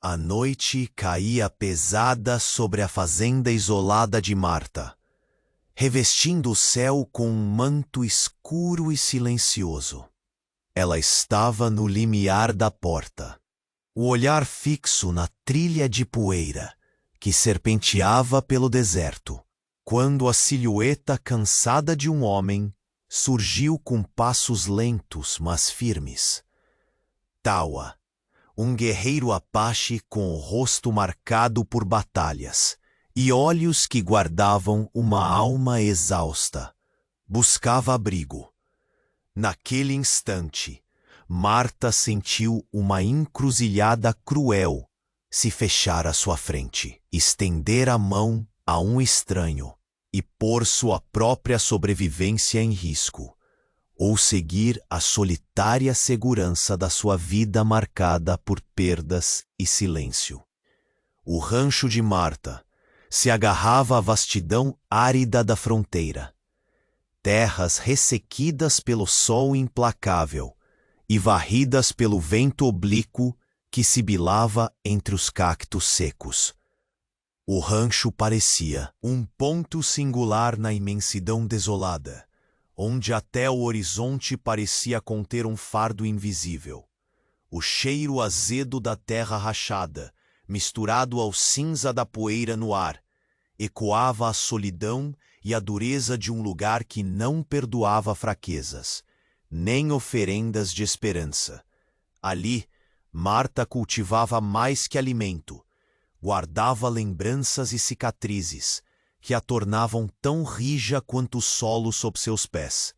A noite caía pesada sobre a fazenda isolada de Marta, revestindo o céu com um manto escuro e silencioso. Ela estava no limiar da porta, o olhar fixo na trilha de poeira que serpenteava pelo deserto, quando a silhueta cansada de um homem surgiu com passos lentos, mas firmes. Tawa, um guerreiro apache com o rosto marcado por batalhas e olhos que guardavam uma alma exausta, buscava abrigo. Naquele instante, Marta sentiu uma encruzilhada cruel se fechar à sua frente, estender a mão a um estranho e pôr sua própria sobrevivência em risco, ou seguir a solitária segurança da sua vida marcada por perdas e silêncio. O rancho de Marta se agarrava à vastidão árida da fronteira. Terras ressequidas pelo sol implacável e varridas pelo vento oblíquo que sibilava entre os cactos secos. O rancho parecia um ponto singular na imensidão desolada, onde até o horizonte parecia conter um fardo invisível. O cheiro azedo da terra rachada, misturado ao cinza da poeira no ar, ecoava a solidão e a dureza de um lugar que não perdoava fraquezas, nem oferendas de esperança. Ali, Marta cultivava mais que alimento, guardava lembranças e cicatrizes, que a tornavam tão rija quanto o solo sob seus pés.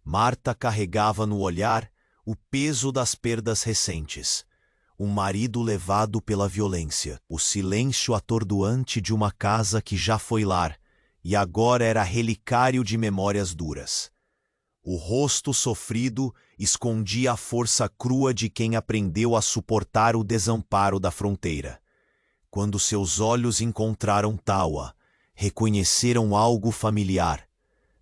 Marta carregava no olhar o peso das perdas recentes. Um marido levado pela violência, o silêncio atordoante de uma casa que já foi lar e agora era relicário de memórias duras. O rosto sofrido escondia a força crua de quem aprendeu a suportar o desamparo da fronteira. Quando seus olhos encontraram Tawa, reconheceram algo familiar,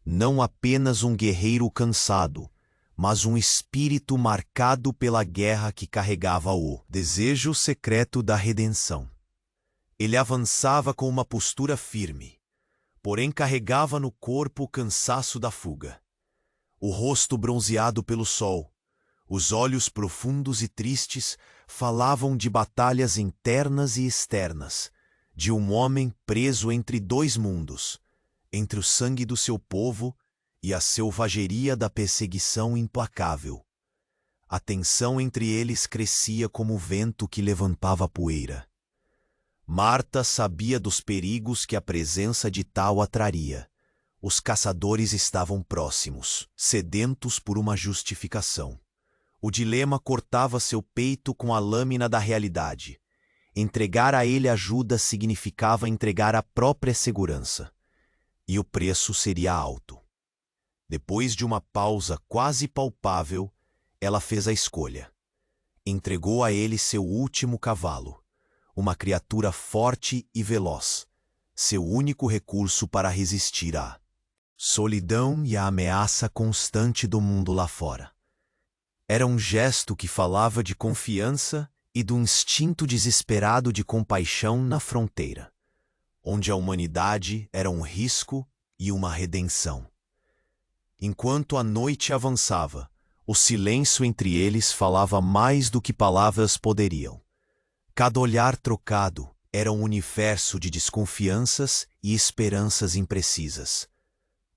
não apenas um guerreiro cansado, mas um espírito marcado pela guerra que carregava o desejo secreto da redenção. Ele avançava com uma postura firme, porém carregava no corpo o cansaço da fuga. O rosto bronzeado pelo sol, os olhos profundos e tristes falavam de batalhas internas e externas, de um homem preso entre dois mundos, entre o sangue do seu povo e a selvageria da perseguição implacável. A tensão entre eles crescia como o vento que levantava a poeira. Marta sabia dos perigos que a presença de Tawa traria. Os caçadores estavam próximos, sedentos por uma justificação. O dilema cortava seu peito com a lâmina da realidade. Entregar a ele ajuda significava entregar a própria segurança. E o preço seria alto. Depois de uma pausa quase palpável, ela fez a escolha. Entregou a ele seu último cavalo, uma criatura forte e veloz, seu único recurso para resistir à solidão e à ameaça constante do mundo lá fora. Era um gesto que falava de confiança e do instinto desesperado de compaixão na fronteira, onde a humanidade era um risco e uma redenção. Enquanto a noite avançava, o silêncio entre eles falava mais do que palavras poderiam. Cada olhar trocado era um universo de desconfianças e esperanças imprecisas.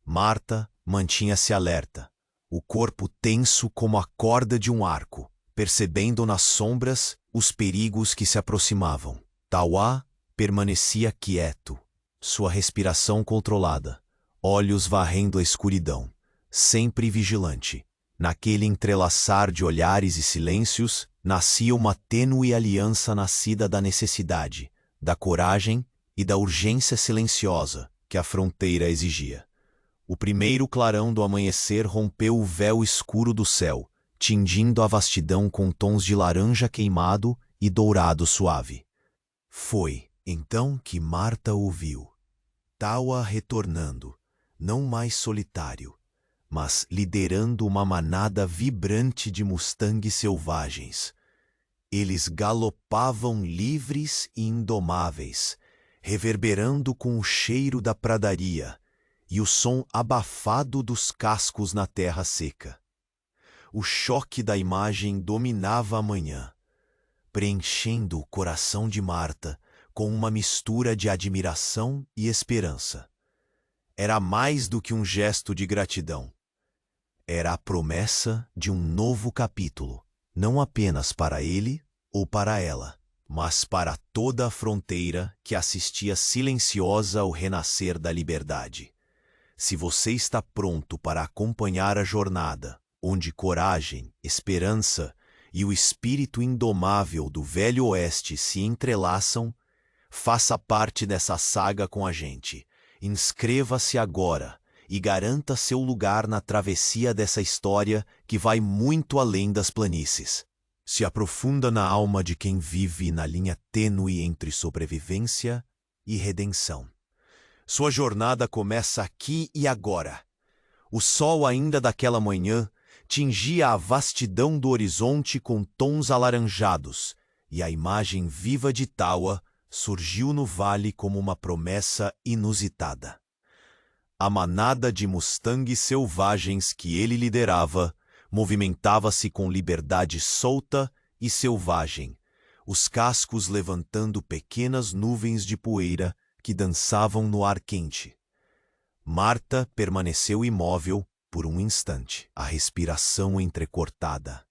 Marta mantinha-se alerta, o corpo tenso como a corda de um arco, percebendo nas sombras os perigos que se aproximavam. Tawa permanecia quieto, sua respiração controlada, olhos varrendo a escuridão, sempre vigilante. Naquele entrelaçar de olhares e silêncios, nascia uma tênue aliança nascida da necessidade, da coragem e da urgência silenciosa que a fronteira exigia. O primeiro clarão do amanhecer rompeu o véu escuro do céu, tingindo a vastidão com tons de laranja queimado e dourado suave. Foi então que Marta ouviu Tawa retornando, não mais solitário, mas liderando uma manada vibrante de mustangues selvagens. Eles galopavam livres e indomáveis, reverberando com o cheiro da pradaria e o som abafado dos cascos na terra seca. O choque da imagem dominava a manhã, preenchendo o coração de Marta com uma mistura de admiração e esperança. Era mais do que um gesto de gratidão. Era a promessa de um novo capítulo, não apenas para ele ou para ela, mas para toda a fronteira que assistia silenciosa ao renascer da liberdade. Se você está pronto para acompanhar a jornada, onde coragem, esperança e o espírito indomável do Velho Oeste se entrelaçam, faça parte dessa saga com a gente. Inscreva-se agora e garanta seu lugar na travessia dessa história que vai muito além das planícies. Se aprofunda na alma de quem vive na linha tênue entre sobrevivência e redenção. Sua jornada começa aqui e agora. O sol ainda daquela manhã tingia a vastidão do horizonte com tons alaranjados, e a imagem viva de Tawa surgiu no vale como uma promessa inusitada. A manada de mustangues selvagens que ele liderava movimentava-se com liberdade solta e selvagem, os cascos levantando pequenas nuvens de poeira que dançavam no ar quente. Marta permaneceu imóvel por um instante, a respiração entrecortada,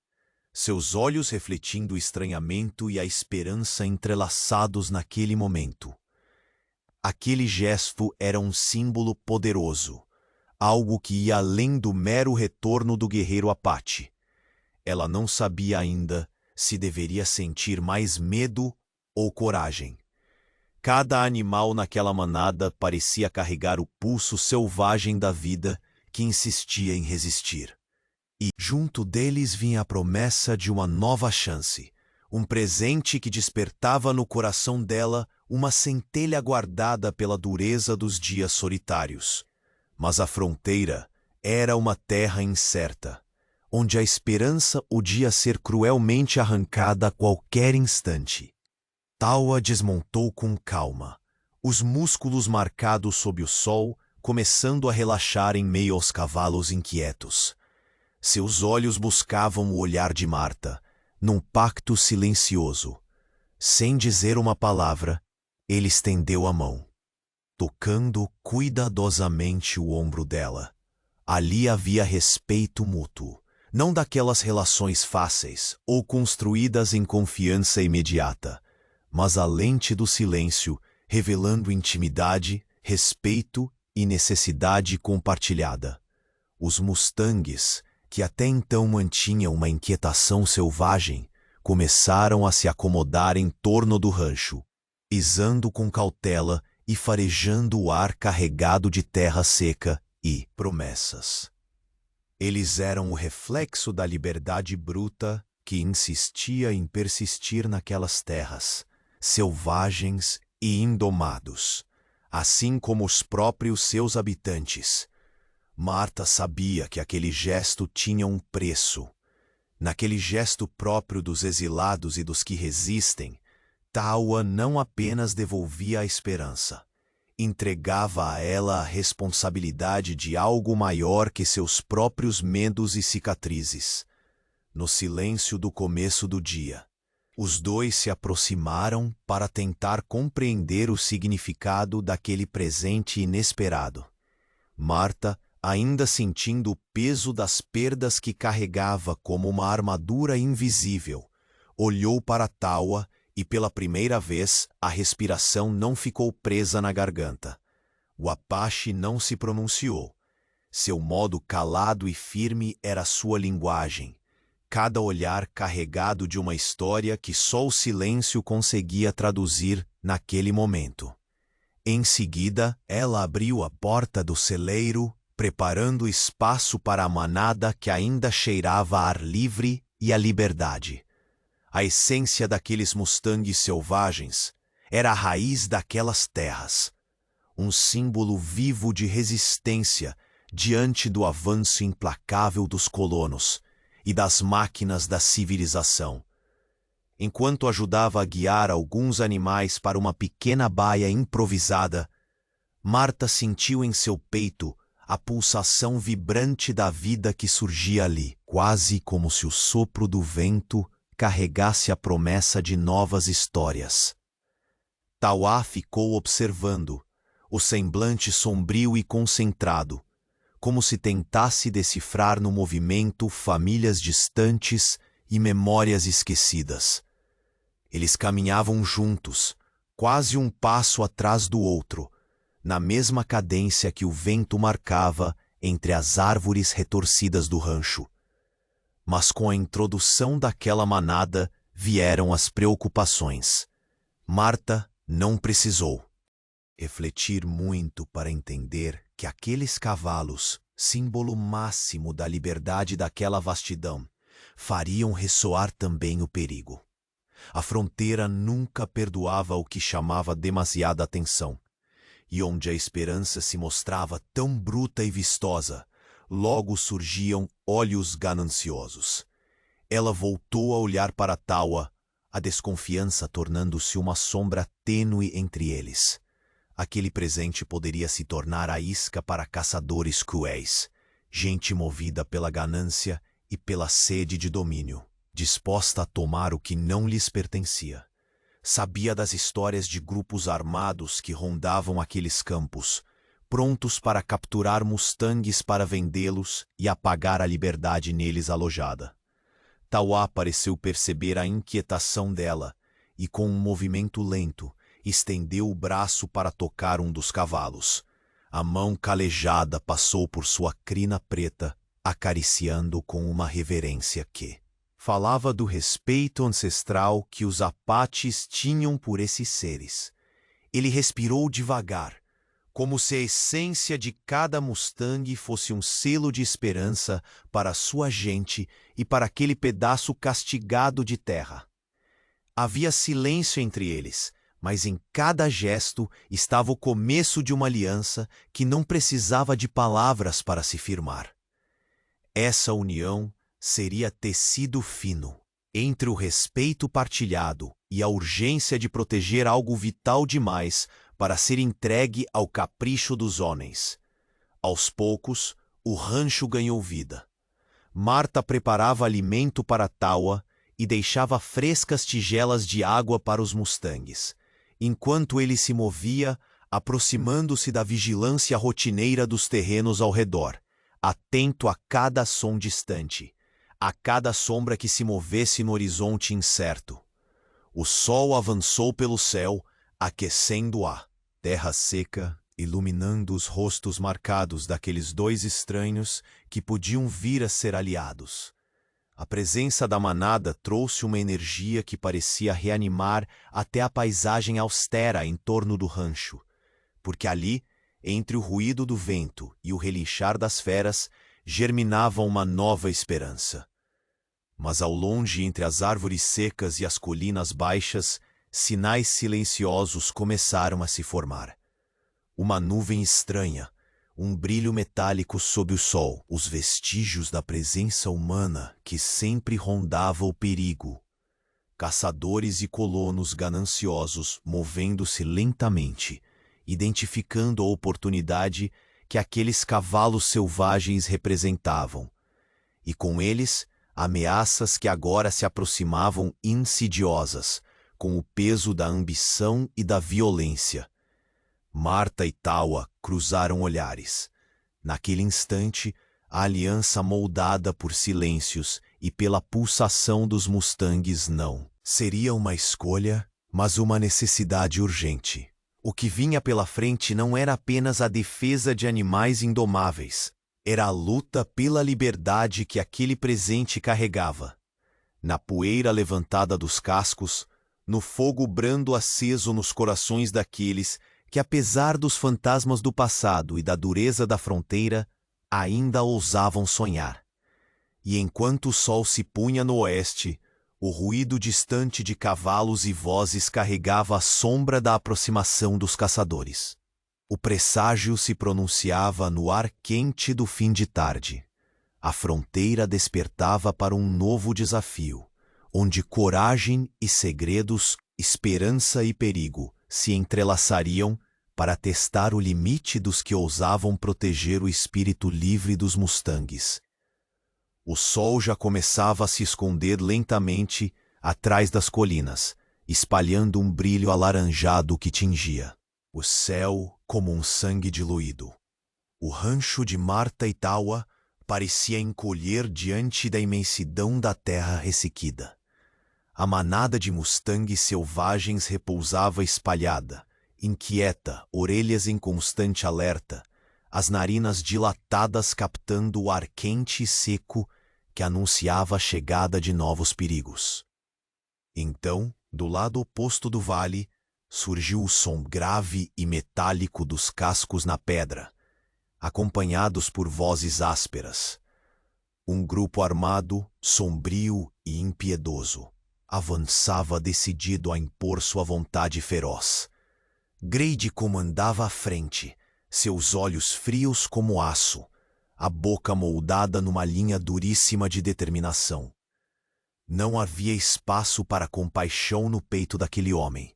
seus olhos refletindo o estranhamento e a esperança entrelaçados naquele momento. Aquele gesto era um símbolo poderoso, algo que ia além do mero retorno do guerreiro Apache. Ela não sabia ainda se deveria sentir mais medo ou coragem. Cada animal naquela manada parecia carregar o pulso selvagem da vida que insistia em resistir. E, junto deles, vinha a promessa de uma nova chance, um presente que despertava no coração dela uma centelha guardada pela dureza dos dias solitários. Mas a fronteira era uma terra incerta, onde a esperança podia ser cruelmente arrancada a qualquer instante. Tawa desmontou com calma, os músculos marcados sob o sol começando a relaxar em meio aos cavalos inquietos. Seus olhos buscavam o olhar de Marta, num pacto silencioso. Sem dizer uma palavra, ele estendeu a mão, tocando cuidadosamente o ombro dela. Ali havia respeito mútuo, não daquelas relações fáceis ou construídas em confiança imediata, mas a lente do silêncio, revelando intimidade, respeito e necessidade compartilhada. Os mustangues, que até então mantinham uma inquietação selvagem, começaram a se acomodar em torno do rancho, pisando com cautela e farejando o ar carregado de terra seca e promessas. Eles eram o reflexo da liberdade bruta que insistia em persistir naquelas terras, selvagens e indomados, assim como os próprios seus habitantes. Marta sabia que aquele gesto tinha um preço. Naquele gesto próprio dos exilados e dos que resistem, Tawa não apenas devolvia a esperança, entregava a ela a responsabilidade de algo maior que seus próprios medos e cicatrizes. No silêncio do começo do dia, os dois se aproximaram para tentar compreender o significado daquele presente inesperado. Marta, ainda sentindo o peso das perdas que carregava como uma armadura invisível, olhou para Tawa e pela primeira vez a respiração não ficou presa na garganta. O Apache não se pronunciou. Seu modo calado e firme era sua linguagem, cada olhar carregado de uma história que só o silêncio conseguia traduzir naquele momento. Em seguida, ela abriu a porta do celeiro, preparando espaço para a manada que ainda cheirava a ar livre e a liberdade. A essência daqueles mustangues selvagens era a raiz daquelas terras, um símbolo vivo de resistência diante do avanço implacável dos colonos e das máquinas da civilização. Enquanto ajudava a guiar alguns animais para uma pequena baia improvisada, Marta sentiu em seu peito a pulsação vibrante da vida que surgia ali, quase como se o sopro do vento carregasse a promessa de novas histórias. Tauá ficou observando, o semblante sombrio e concentrado, como se tentasse decifrar no movimento famílias distantes e memórias esquecidas. Eles caminhavam juntos, quase um passo atrás do outro, na mesma cadência que o vento marcava entre as árvores retorcidas do rancho. Mas com a introdução daquela manada vieram as preocupações. Marta não precisou refletir muito para entender que aqueles cavalos, símbolo máximo da liberdade daquela vastidão, fariam ressoar também o perigo. A fronteira nunca perdoava o que chamava demasiada atenção, e onde a esperança se mostrava tão bruta e vistosa, logo surgiam olhos gananciosos. Ela voltou a olhar para Tauá, a desconfiança tornando-se uma sombra tênue entre eles. Aquele presente poderia se tornar a isca para caçadores cruéis, gente movida pela ganância e pela sede de domínio, disposta a tomar o que não lhes pertencia. Sabia das histórias de grupos armados que rondavam aqueles campos, prontos para capturar mustangues para vendê-los e apagar a liberdade neles alojada. Tauá pareceu perceber a inquietação dela e, com um movimento lento, estendeu o braço para tocar um dos cavalos. A mão calejada passou por sua crina preta, acariciando com uma reverência que falava do respeito ancestral que os apaches tinham por esses seres. Ele respirou devagar, como se a essência de cada Mustang fosse um selo de esperança para sua gente e para aquele pedaço castigado de terra. Havia silêncio entre eles, mas em cada gesto estava o começo de uma aliança que não precisava de palavras para se firmar. Essa união seria tecido fino, entre o respeito partilhado e a urgência de proteger algo vital demais para ser entregue ao capricho dos homens. Aos poucos, o rancho ganhou vida. Marta preparava alimento para Tauá e deixava frescas tigelas de água para os mustangues, enquanto ele se movia, aproximando-se da vigilância rotineira dos terrenos ao redor, atento a cada som distante, a cada sombra que se movesse no horizonte incerto. O sol avançou pelo céu, aquecendo a terra seca, iluminando os rostos marcados daqueles dois estranhos que podiam vir a ser aliados. A presença da manada trouxe uma energia que parecia reanimar até a paisagem austera em torno do rancho, porque ali, entre o ruído do vento e o relinchar das feras, germinava uma nova esperança. Mas ao longe, entre as árvores secas e as colinas baixas, sinais silenciosos começaram a se formar. Uma nuvem estranha, um brilho metálico sob o sol, os vestígios da presença humana que sempre rondava o perigo. Caçadores e colonos gananciosos movendo-se lentamente, identificando a oportunidade que aqueles cavalos selvagens representavam, e com eles ameaças que agora se aproximavam insidiosas, com o peso da ambição e da violência. Marta e Tauá cruzaram olhares. Naquele instante, a aliança moldada por silêncios e pela pulsação dos mustangues não seria uma escolha, mas uma necessidade urgente. O que vinha pela frente não era apenas a defesa de animais indomáveis, era a luta pela liberdade que aquele presente carregava. Na poeira levantada dos cascos, no fogo brando aceso nos corações daqueles que, apesar dos fantasmas do passado e da dureza da fronteira, ainda ousavam sonhar. E enquanto o sol se punha no oeste, o ruído distante de cavalos e vozes carregava a sombra da aproximação dos caçadores. O presságio se pronunciava no ar quente do fim de tarde. A fronteira despertava para um novo desafio, onde coragem e segredos, esperança e perigo se entrelaçariam para testar o limite dos que ousavam proteger o espírito livre dos mustangues. O sol já começava a se esconder lentamente atrás das colinas, espalhando um brilho alaranjado que tingia o céu como um sangue diluído. O rancho de Marta e Tawa parecia encolher diante da imensidão da terra ressequida. A manada de mustangues selvagens repousava espalhada, inquieta, orelhas em constante alerta, as narinas dilatadas captando o ar quente e seco que anunciava a chegada de novos perigos. Então, do lado oposto do vale, surgiu o som grave e metálico dos cascos na pedra, acompanhados por vozes ásperas. Um grupo armado, sombrio e impiedoso, avançava decidido a impor sua vontade feroz. Grade comandava à frente, seus olhos frios como aço, a boca moldada numa linha duríssima de determinação. Não havia espaço para compaixão no peito daquele homem.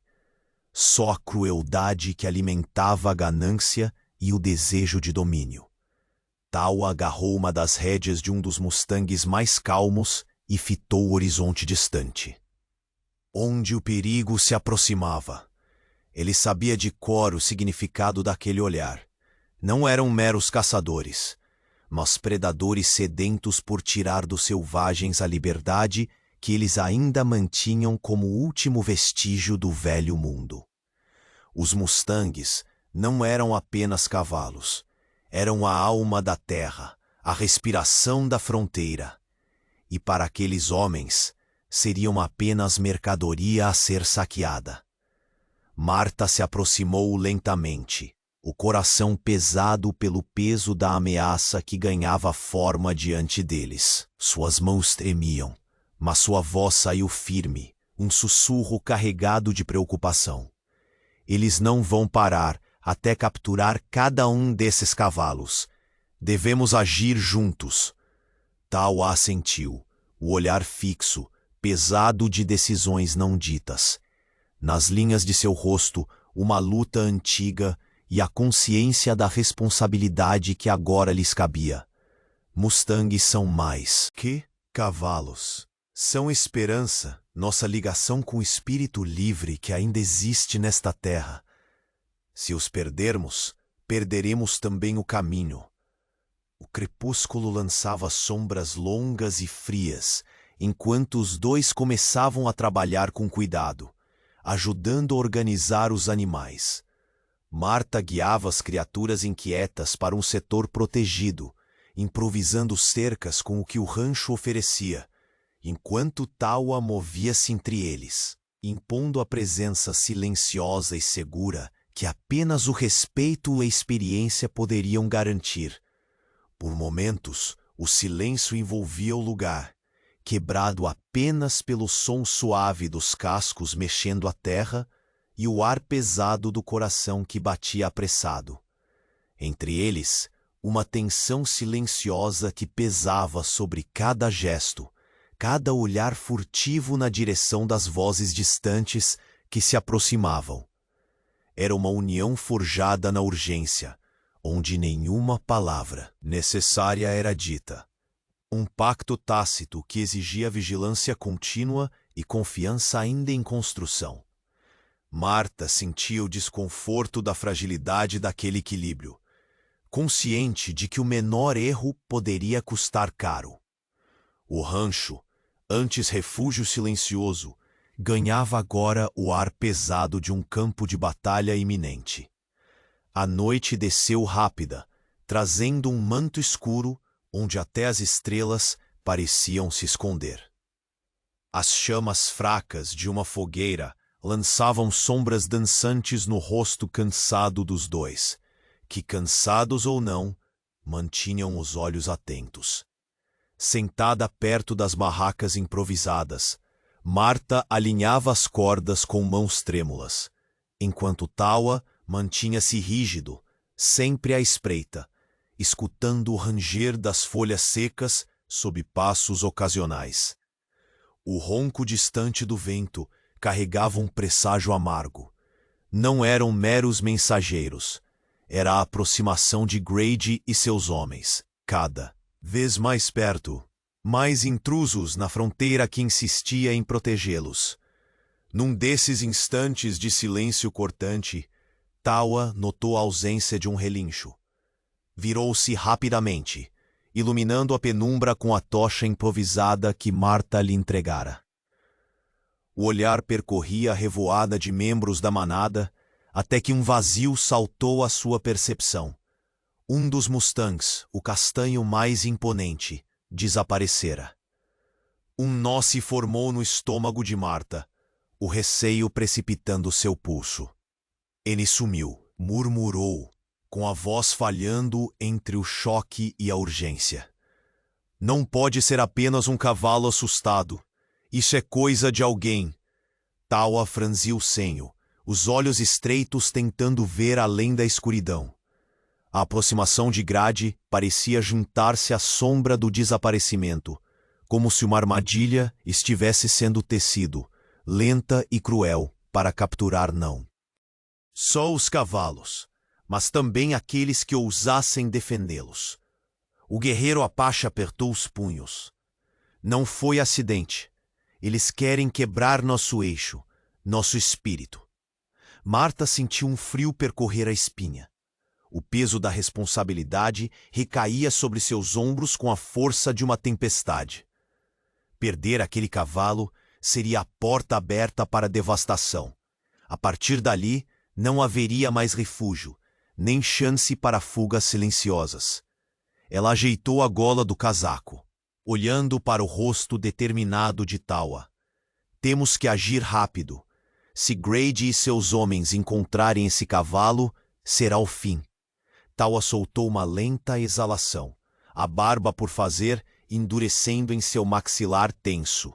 Só a crueldade que alimentava a ganância e o desejo de domínio. Tawa agarrou uma das rédeas de um dos mustangues mais calmos e fitou o horizonte distante, onde o perigo se aproximava. Ele sabia de cor o significado daquele olhar. Não eram meros caçadores, mas predadores sedentos por tirar dos selvagens a liberdade que eles ainda mantinham como último vestígio do velho mundo. Os mustangues não eram apenas cavalos, eram a alma da terra, a respiração da fronteira. E para aqueles homens, seriam apenas mercadoria a ser saqueada. Marta se aproximou lentamente, o coração pesado pelo peso da ameaça que ganhava forma diante deles. Suas mãos tremiam, mas sua voz saiu firme, um sussurro carregado de preocupação. Eles não vão parar até capturar cada um desses cavalos. Devemos agir juntos. Tawa assentiu, o olhar fixo, pesado de decisões não ditas. Nas linhas de seu rosto, uma luta antiga e a consciência da responsabilidade que agora lhes cabia. Mustangues são mais que cavalos. São esperança, nossa ligação com o espírito livre que ainda existe nesta terra. Se os perdermos, perderemos também o caminho. O crepúsculo lançava sombras longas e frias, enquanto os dois começavam a trabalhar com cuidado, ajudando a organizar os animais. Marta guiava as criaturas inquietas para um setor protegido, improvisando cercas com o que o rancho oferecia, enquanto Tawa movia-se entre eles, impondo a presença silenciosa e segura que apenas o respeito e a experiência poderiam garantir. Por momentos, o silêncio envolvia o lugar, quebrado apenas pelo som suave dos cascos mexendo a terra e o ar pesado do coração que batia apressado. Entre eles, uma tensão silenciosa que pesava sobre cada gesto, cada olhar furtivo na direção das vozes distantes que se aproximavam. Era uma união forjada na urgência, onde nenhuma palavra necessária era dita. Um pacto tácito que exigia vigilância contínua e confiança ainda em construção. Marta sentia o desconforto da fragilidade daquele equilíbrio, consciente de que o menor erro poderia custar caro. O rancho, antes refúgio silencioso, ganhava agora o ar pesado de um campo de batalha iminente. A noite desceu rápida, trazendo um manto escuro onde até as estrelas pareciam se esconder. As chamas fracas de uma fogueira lançavam sombras dançantes no rosto cansado dos dois, que, cansados ou não, mantinham os olhos atentos. Sentada perto das barracas improvisadas, Marta alinhava as cordas com mãos trêmulas, enquanto Tawa mantinha-se rígido, sempre à espreita, escutando o ranger das folhas secas sob passos ocasionais. O ronco distante do vento carregava um presságio amargo. Não eram meros mensageiros. Era a aproximação de Grady e seus homens, cada vez mais perto, mais intrusos na fronteira que insistia em protegê-los. Num desses instantes de silêncio cortante, Tawa notou a ausência de um relincho. Virou-se rapidamente, iluminando a penumbra com a tocha improvisada que Marta lhe entregara. O olhar percorria a revoada de membros da manada, até que um vazio saltou à sua percepção. Um dos mustangs, o castanho mais imponente, desaparecera. Um nó se formou no estômago de Marta, o receio precipitando seu pulso. Ele sumiu, murmurou, com a voz falhando entre o choque e a urgência. Não pode ser apenas um cavalo assustado. Isso é coisa de alguém. Tawa franziu o senho, os olhos estreitos tentando ver além da escuridão. A aproximação de Grady parecia juntar-se à sombra do desaparecimento, como se uma armadilha estivesse sendo tecido, lenta e cruel, para capturar não só os cavalos, mas também aqueles que ousassem defendê-los. O guerreiro Apache apertou os punhos. Não foi acidente. Eles querem quebrar nosso eixo, nosso espírito. Marta sentiu um frio percorrer a espinha. O peso da responsabilidade recaía sobre seus ombros com a força de uma tempestade. Perder aquele cavalo seria a porta aberta para a devastação. A partir dali, não haveria mais refúgio, nem chance para fugas silenciosas. Ela ajeitou a gola do casaco, olhando para o rosto determinado de Tawa. Temos que agir rápido. Se Grady e seus homens encontrarem esse cavalo, será o fim. Tawa soltou uma lenta exalação, a barba por fazer endurecendo em seu maxilar tenso.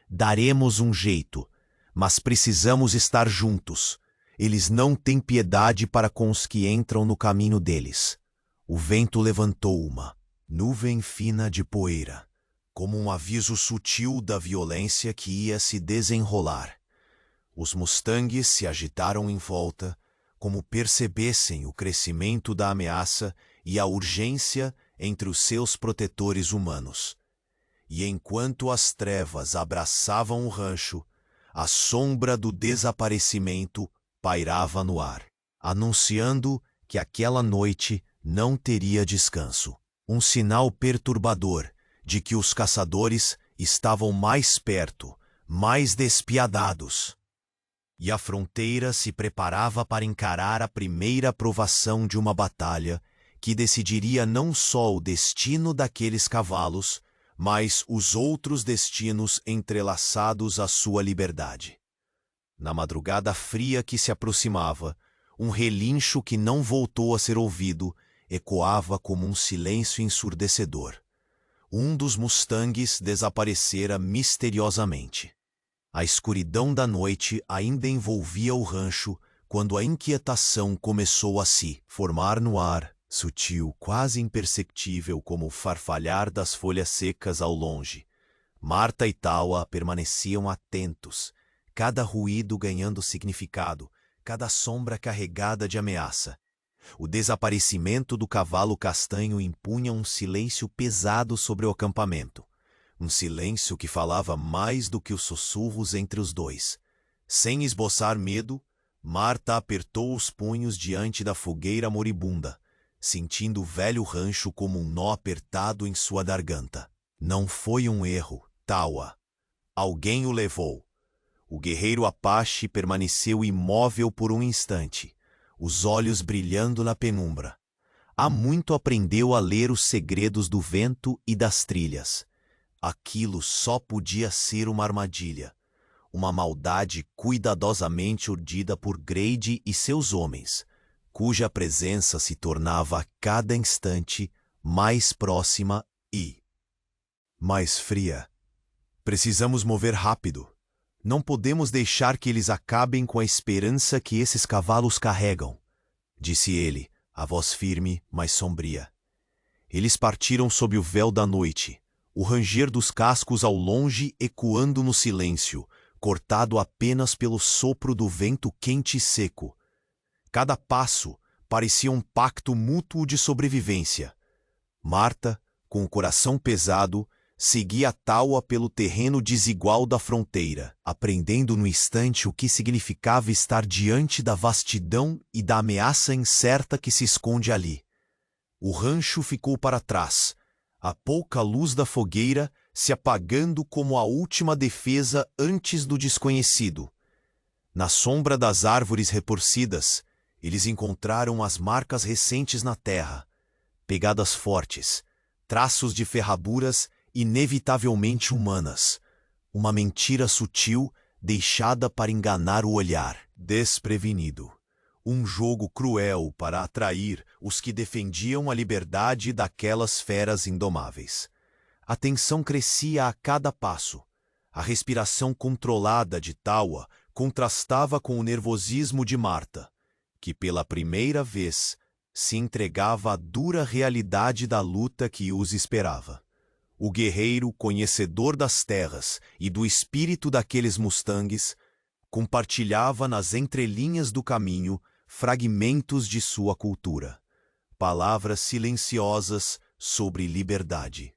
Daremos um jeito, mas precisamos estar juntos. Eles não têm piedade para com os que entram no caminho deles. O vento levantou uma nuvem fina de poeira, como um aviso sutil da violência que ia se desenrolar. Os mustangues se agitaram em volta, como percebessem o crescimento da ameaça e a urgência entre os seus protetores humanos. E enquanto as trevas abraçavam o rancho, a sombra do desaparecimento pairava no ar, anunciando que aquela noite não teria descanso. Um sinal perturbador de que os caçadores estavam mais perto, mais despiadados. E a fronteira se preparava para encarar a primeira provação de uma batalha que decidiria não só o destino daqueles cavalos, mas os outros destinos entrelaçados à sua liberdade. Na madrugada fria que se aproximava, um relincho que não voltou a ser ouvido ecoava como um silêncio ensurdecedor. Um dos mustangues desaparecera misteriosamente. A escuridão da noite ainda envolvia o rancho quando a inquietação começou a se formar no ar, sutil, quase imperceptível como o farfalhar das folhas secas ao longe. Marta e Tawa permaneciam atentos, cada ruído ganhando significado, cada sombra carregada de ameaça. O desaparecimento do cavalo castanho impunha um silêncio pesado sobre o acampamento. Um silêncio que falava mais do que os sussurros entre os dois. Sem esboçar medo, Marta apertou os punhos diante da fogueira moribunda, sentindo o velho rancho como um nó apertado em sua garganta. Não foi um erro, Tawa. Alguém o levou. O guerreiro Apache permaneceu imóvel por um instante, os olhos brilhando na penumbra. Há muito aprendeu a ler os segredos do vento e das trilhas. Aquilo só podia ser uma armadilha, uma maldade cuidadosamente urdida por Grady e seus homens, cuja presença se tornava a cada instante mais próxima e mais fria. Precisamos mover rápido. Não podemos deixar que eles acabem com a esperança que esses cavalos carregam, disse ele, a voz firme, mas sombria. Eles partiram sob o véu da noite, o ranger dos cascos ao longe ecoando no silêncio, cortado apenas pelo sopro do vento quente e seco. Cada passo parecia um pacto mútuo de sobrevivência. Marta, com o coração pesado, seguia Tawa pelo terreno desigual da fronteira, aprendendo no instante o que significava estar diante da vastidão e da ameaça incerta que se esconde ali. O rancho ficou para trás, a pouca luz da fogueira se apagando como a última defesa antes do desconhecido. Na sombra das árvores retorcidas, eles encontraram as marcas recentes na terra, pegadas fortes, traços de ferraduras inevitavelmente humanas, uma mentira sutil deixada para enganar o olhar desprevenido. Um jogo cruel para atrair os que defendiam a liberdade daquelas feras indomáveis. A tensão crescia a cada passo. A respiração controlada de Tawa contrastava com o nervosismo de Marta, que pela primeira vez se entregava à dura realidade da luta que os esperava. O guerreiro, conhecedor das terras e do espírito daqueles mustangues, compartilhava nas entrelinhas do caminho fragmentos de sua cultura, palavras silenciosas sobre liberdade,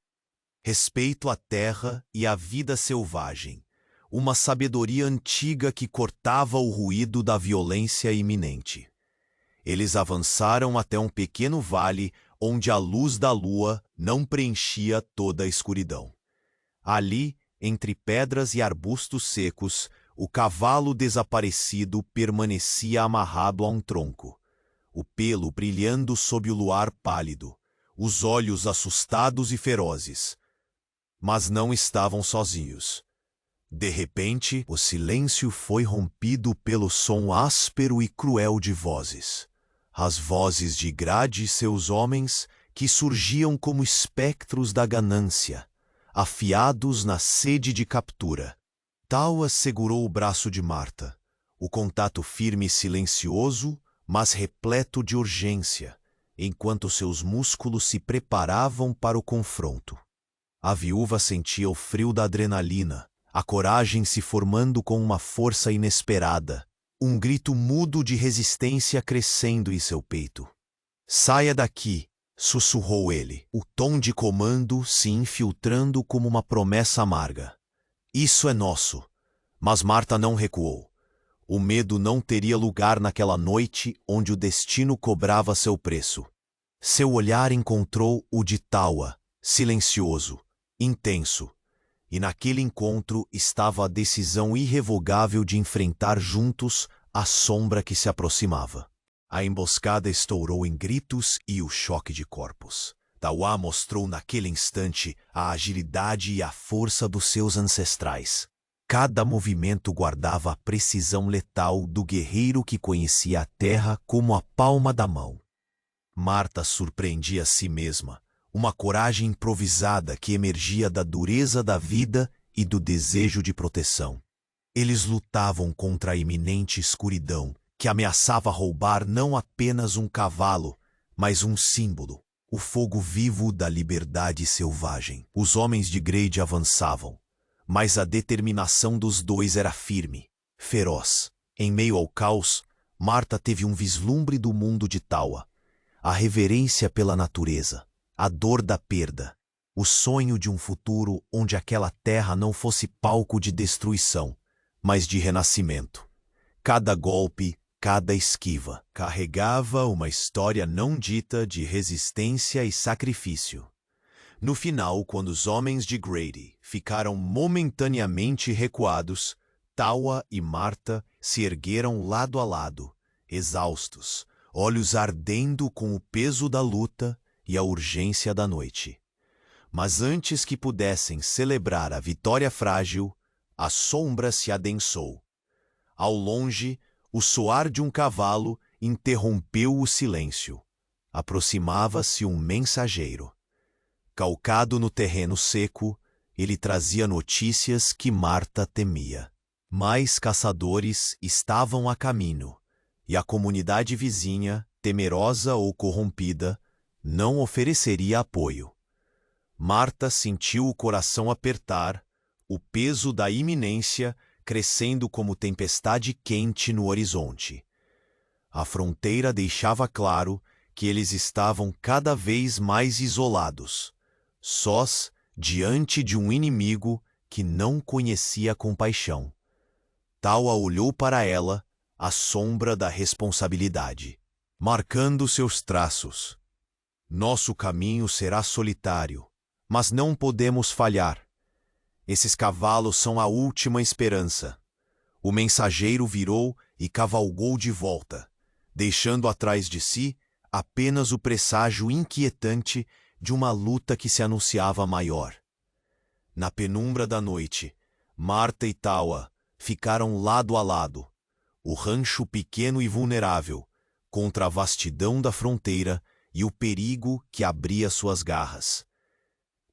respeito à terra e à vida selvagem, uma sabedoria antiga que cortava o ruído da violência iminente. Eles avançaram até um pequeno vale onde a luz da lua não preenchia toda a escuridão. Ali, entre pedras e arbustos secos, o cavalo desaparecido permanecia amarrado a um tronco, o pelo brilhando sob o luar pálido, os olhos assustados e ferozes. Mas não estavam sozinhos. De repente, o silêncio foi rompido pelo som áspero e cruel de vozes. As vozes de Grade e seus homens, que surgiam como espectros da ganância, afiados na sede de captura. Tawa segurou o braço de Marta, o contato firme e silencioso, mas repleto de urgência, enquanto seus músculos se preparavam para o confronto. A viúva sentia o frio da adrenalina, a coragem se formando com uma força inesperada, um grito mudo de resistência crescendo em seu peito. "Saia daqui", sussurrou ele, o tom de comando se infiltrando como uma promessa amarga. "Isso é nosso." Mas Marta não recuou. O medo não teria lugar naquela noite onde o destino cobrava seu preço. Seu olhar encontrou o de Tawa, silencioso, intenso. E naquele encontro estava a decisão irrevogável de enfrentar juntos a sombra que se aproximava. A emboscada estourou em gritos e o choque de corpos. Tawa mostrou naquele instante a agilidade e a força dos seus ancestrais. Cada movimento guardava a precisão letal do guerreiro que conhecia a terra como a palma da mão. Marta surpreendia a si mesma, uma coragem improvisada que emergia da dureza da vida e do desejo de proteção. Eles lutavam contra a iminente escuridão, que ameaçava roubar não apenas um cavalo, mas um símbolo, o fogo vivo da liberdade selvagem. Os homens de Grade avançavam, mas a determinação dos dois era firme, feroz. Em meio ao caos, Marta teve um vislumbre do mundo de Tawa, a reverência pela natureza, a dor da perda, o sonho de um futuro onde aquela terra não fosse palco de destruição, mas de renascimento. Cada golpe, cada esquiva, carregava uma história não dita de resistência e sacrifício. No final, quando os homens de Grady ficaram momentaneamente recuados, Tawa e Marta se ergueram lado a lado, exaustos, olhos ardendo com o peso da luta e a urgência da noite. Mas antes que pudessem celebrar a vitória frágil, a sombra se adensou. Ao longe, o soar de um cavalo interrompeu o silêncio. Aproximava-se um mensageiro. Calcado no terreno seco, ele trazia notícias que Marta temia. Mais caçadores estavam a caminho, e a comunidade vizinha, temerosa ou corrompida, não ofereceria apoio. Marta sentiu o coração apertar, o peso da iminência crescendo como tempestade quente no horizonte. A fronteira deixava claro que eles estavam cada vez mais isolados, sós diante de um inimigo que não conhecia compaixão. Tawa olhou para ela, a sombra da responsabilidade, marcando seus traços. Nosso caminho será solitário, mas não podemos falhar. Esses cavalos são a última esperança. O mensageiro virou e cavalgou de volta, deixando atrás de si apenas o presságio inquietante de uma luta que se anunciava maior. Na penumbra da noite, Marta e Tawa ficaram lado a lado, o rancho pequeno e vulnerável, contra a vastidão da fronteira e o perigo que abria suas garras.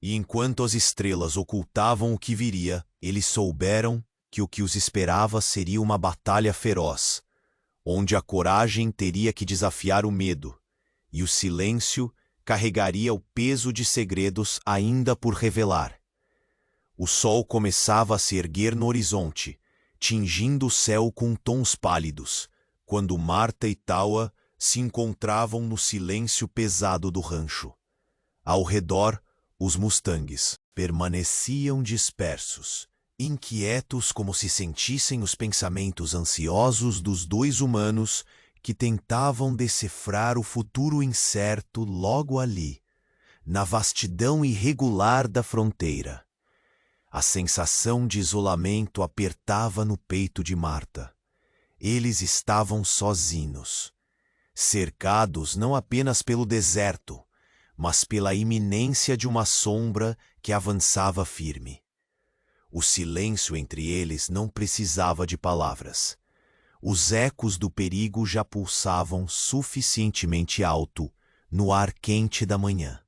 E enquanto as estrelas ocultavam o que viria, eles souberam que o que os esperava seria uma batalha feroz, onde a coragem teria que desafiar o medo, e o silêncio carregaria o peso de segredos ainda por revelar. O sol começava a se erguer no horizonte, tingindo o céu com tons pálidos, quando Marta e Tawa se encontravam no silêncio pesado do rancho. Ao redor, os mustangues permaneciam dispersos, inquietos como se sentissem os pensamentos ansiosos dos dois humanos que tentavam decifrar o futuro incerto logo ali, na vastidão irregular da fronteira. A sensação de isolamento apertava no peito de Marta. Eles estavam sozinhos, cercados não apenas pelo deserto, mas pela iminência de uma sombra que avançava firme. O silêncio entre eles não precisava de palavras. Os ecos do perigo já pulsavam suficientemente alto no ar quente da manhã.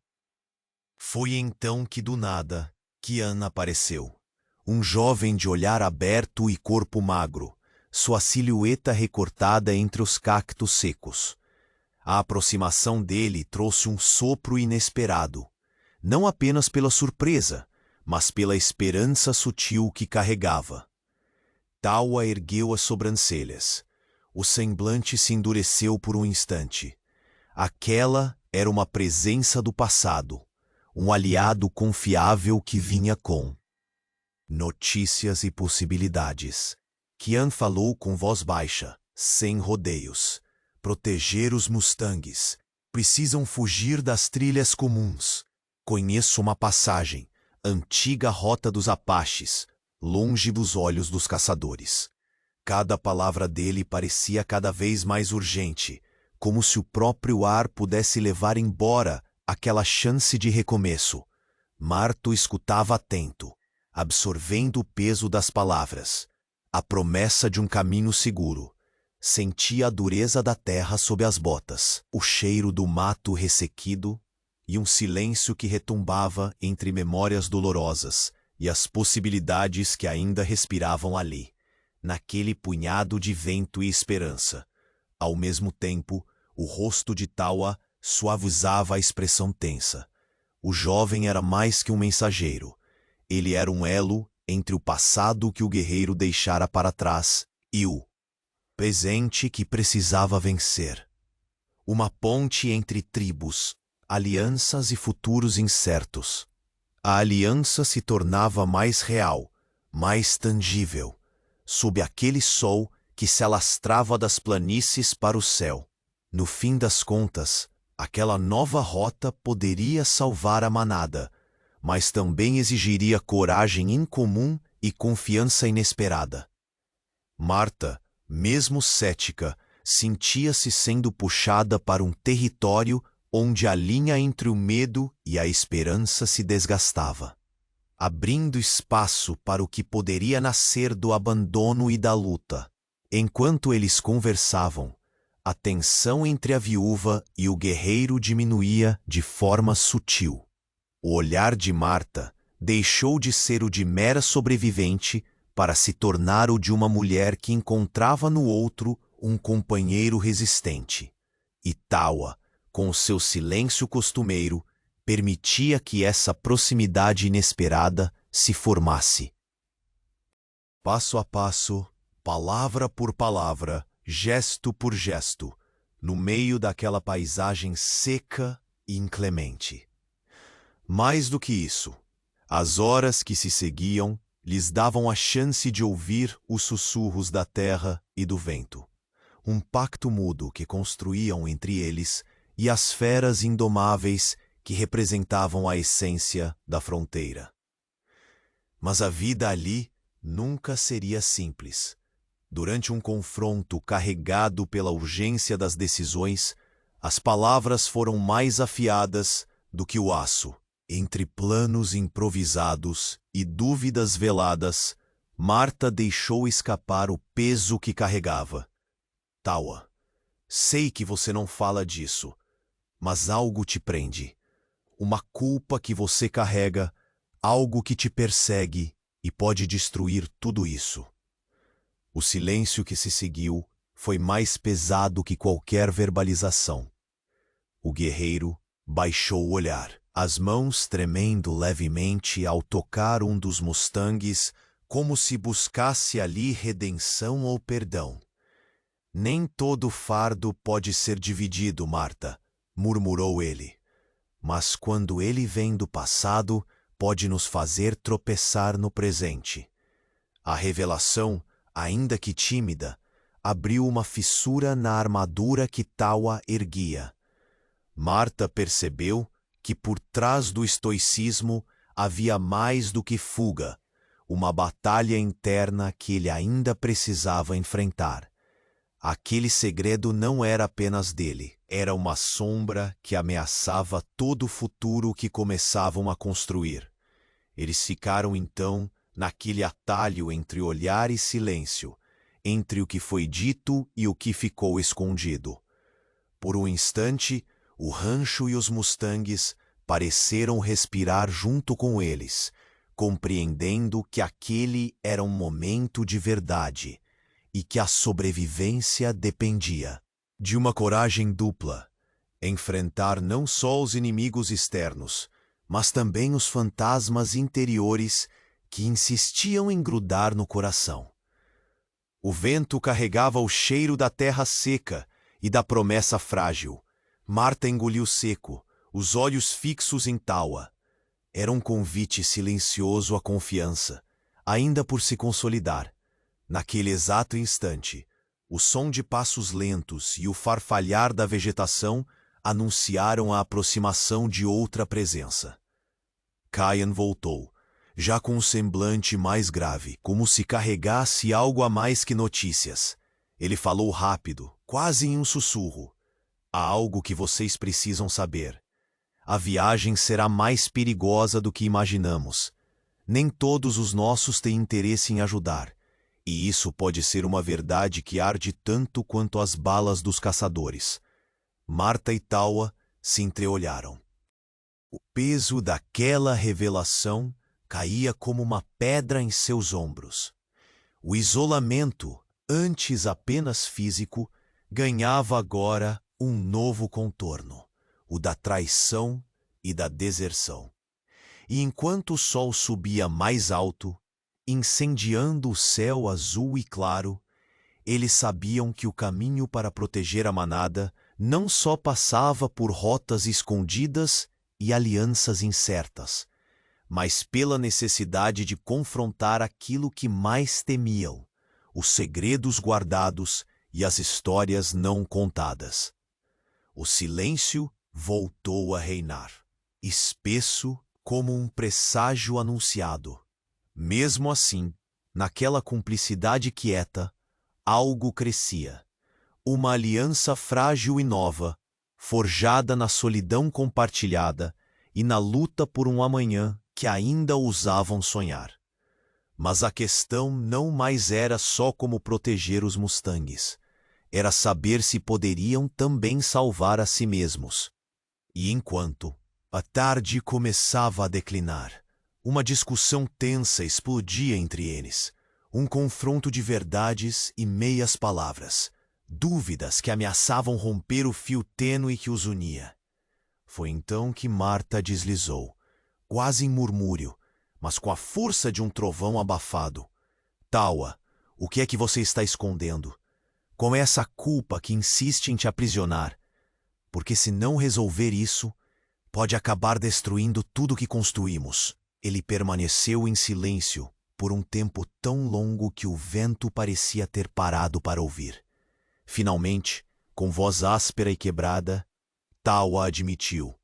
Foi então que, do nada, Kian apareceu. Um jovem de olhar aberto e corpo magro, sua silhueta recortada entre os cactos secos. A aproximação dele trouxe um sopro inesperado, não apenas pela surpresa, mas pela esperança sutil que carregava. Tawa ergueu as sobrancelhas. O semblante se endureceu por um instante. Aquela era uma presença do passado, um aliado confiável que vinha com notícias e possibilidades. Kian falou com voz baixa, sem rodeios. Proteger os mustangues. Precisam fugir das trilhas comuns. Conheço uma passagem, antiga rota dos Apaches, longe dos olhos dos caçadores. Cada palavra dele parecia cada vez mais urgente, como se o próprio ar pudesse levar embora aquela chance de recomeço. Marta escutava atento, absorvendo o peso das palavras, a promessa de um caminho seguro. Sentia a dureza da terra sob as botas, o cheiro do mato ressequido e um silêncio que retumbava entre memórias dolorosas e as possibilidades que ainda respiravam ali, naquele punhado de vento e esperança. Ao mesmo tempo, o rosto de Tawa suavizava a expressão tensa. O jovem era mais que um mensageiro. Ele era um elo entre o passado que o guerreiro deixara para trás e o presente que precisava vencer. Uma ponte entre tribos, alianças e futuros incertos. A aliança se tornava mais real, mais tangível, sob aquele sol que se alastrava das planícies para o céu. No fim das contas, aquela nova rota poderia salvar a manada, mas também exigiria coragem incomum e confiança inesperada. Marta, mesmo cética, sentia-se sendo puxada para um território onde a linha entre o medo e a esperança se desgastava, abrindo espaço para o que poderia nascer do abandono e da luta. Enquanto eles conversavam, a tensão entre a viúva e o guerreiro diminuía de forma sutil. O olhar de Marta deixou de ser o de mera sobrevivente para se tornar o de uma mulher que encontrava no outro um companheiro resistente. E Tawa, com o seu silêncio costumeiro, permitia que essa proximidade inesperada se formasse. Passo a passo, palavra por palavra, gesto por gesto, no meio daquela paisagem seca e inclemente. Mais do que isso, as horas que se seguiam lhes davam a chance de ouvir os sussurros da terra e do vento, um pacto mudo que construíam entre eles e as feras indomáveis que representavam a essência da fronteira. Mas a vida ali nunca seria simples. Durante um confronto carregado pela urgência das decisões, as palavras foram mais afiadas do que o aço. Entre planos improvisados e dúvidas veladas, Marta deixou escapar o peso que carregava. Tawa, sei que você não fala disso, mas algo te prende. Uma culpa que você carrega, algo que te persegue e pode destruir tudo isso. O silêncio que se seguiu foi mais pesado que qualquer verbalização. O guerreiro baixou o olhar, as mãos tremendo levemente ao tocar um dos mustangues, como se buscasse ali redenção ou perdão. Nem todo fardo pode ser dividido, Marta, murmurou ele. Mas quando ele vem do passado, pode nos fazer tropeçar no presente. A revelação, ainda que tímida, abriu uma fissura na armadura que Tawa erguia. Marta percebeu que por trás do estoicismo havia mais do que fuga, uma batalha interna que ele ainda precisava enfrentar. Aquele segredo não era apenas dele, era uma sombra que ameaçava todo o futuro que começavam a construir. Eles ficaram então naquele atalho entre olhar e silêncio, entre o que foi dito e o que ficou escondido. Por um instante, o rancho e os mustangues pareceram respirar junto com eles, compreendendo que aquele era um momento de verdade e que a sobrevivência dependia de uma coragem dupla, enfrentar não só os inimigos externos, mas também os fantasmas interiores que insistiam em grudar no coração. O vento carregava o cheiro da terra seca e da promessa frágil. Marta engoliu seco, os olhos fixos em Tawa. Era um convite silencioso à confiança, ainda por se consolidar. Naquele exato instante, o som de passos lentos e o farfalhar da vegetação anunciaram a aproximação de outra presença. Cayan voltou, já com um semblante mais grave, como se carregasse algo a mais que notícias. Ele falou rápido, quase em um sussurro. Há algo que vocês precisam saber. A viagem será mais perigosa do que imaginamos. Nem todos os nossos têm interesse em ajudar, e isso pode ser uma verdade que arde tanto quanto as balas dos caçadores. Marta e Tawa se entreolharam. O peso daquela revelação caía como uma pedra em seus ombros. O isolamento, antes apenas físico, ganhava agora um novo contorno, o da traição e da deserção. E enquanto o sol subia mais alto, incendiando o céu azul e claro, eles sabiam que o caminho para proteger a manada não só passava por rotas escondidas e alianças incertas, mas pela necessidade de confrontar aquilo que mais temiam, os segredos guardados e as histórias não contadas. O silêncio voltou a reinar, espesso como um presságio anunciado. Mesmo assim, naquela cumplicidade quieta, algo crescia. Uma aliança frágil e nova, forjada na solidão compartilhada e na luta por um amanhã que ainda ousavam sonhar. Mas a questão não mais era só como proteger os mustangues. Era saber se poderiam também salvar a si mesmos. E enquanto a tarde começava a declinar, uma discussão tensa explodia entre eles, um confronto de verdades e meias palavras, dúvidas que ameaçavam romper o fio tênue que os unia. Foi então que Marta deslizou, quase em murmúrio, mas com a força de um trovão abafado. Tawa, o que é que você está escondendo? Qual é essa culpa que insiste em te aprisionar? Porque se não resolver isso, pode acabar destruindo tudo que construímos. Ele permaneceu em silêncio por um tempo tão longo que o vento parecia ter parado para ouvir. Finalmente, com voz áspera e quebrada, Tawa admitiu: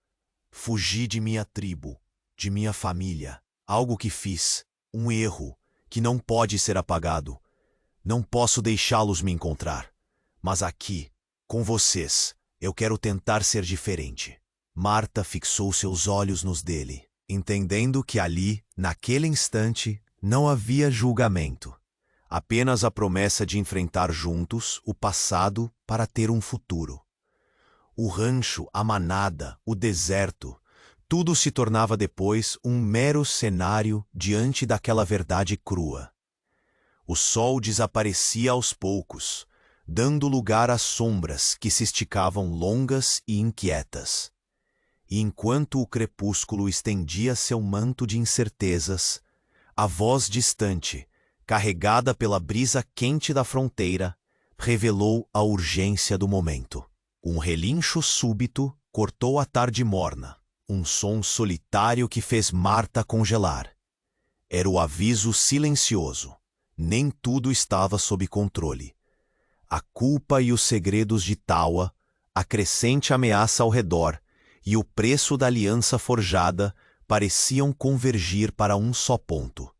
fugi de minha tribo, de minha família. Algo que fiz, um erro, que não pode ser apagado. Não posso deixá-los me encontrar. Mas aqui, com vocês, eu quero tentar ser diferente. Marta fixou seus olhos nos dele, entendendo que ali, naquele instante, não havia julgamento. Apenas a promessa de enfrentar juntos o passado para ter um futuro. O rancho, a manada, o deserto, tudo se tornava depois um mero cenário diante daquela verdade crua. O sol desaparecia aos poucos, dando lugar às sombras que se esticavam longas e inquietas. E enquanto o crepúsculo estendia seu manto de incertezas, a voz distante, carregada pela brisa quente da fronteira, revelou a urgência do momento. Um relincho súbito cortou a tarde morna, um som solitário que fez Marta congelar. Era o aviso silencioso. Nem tudo estava sob controle. A culpa e os segredos de Tawa, a crescente ameaça ao redor e o preço da aliança forjada pareciam convergir para um só ponto.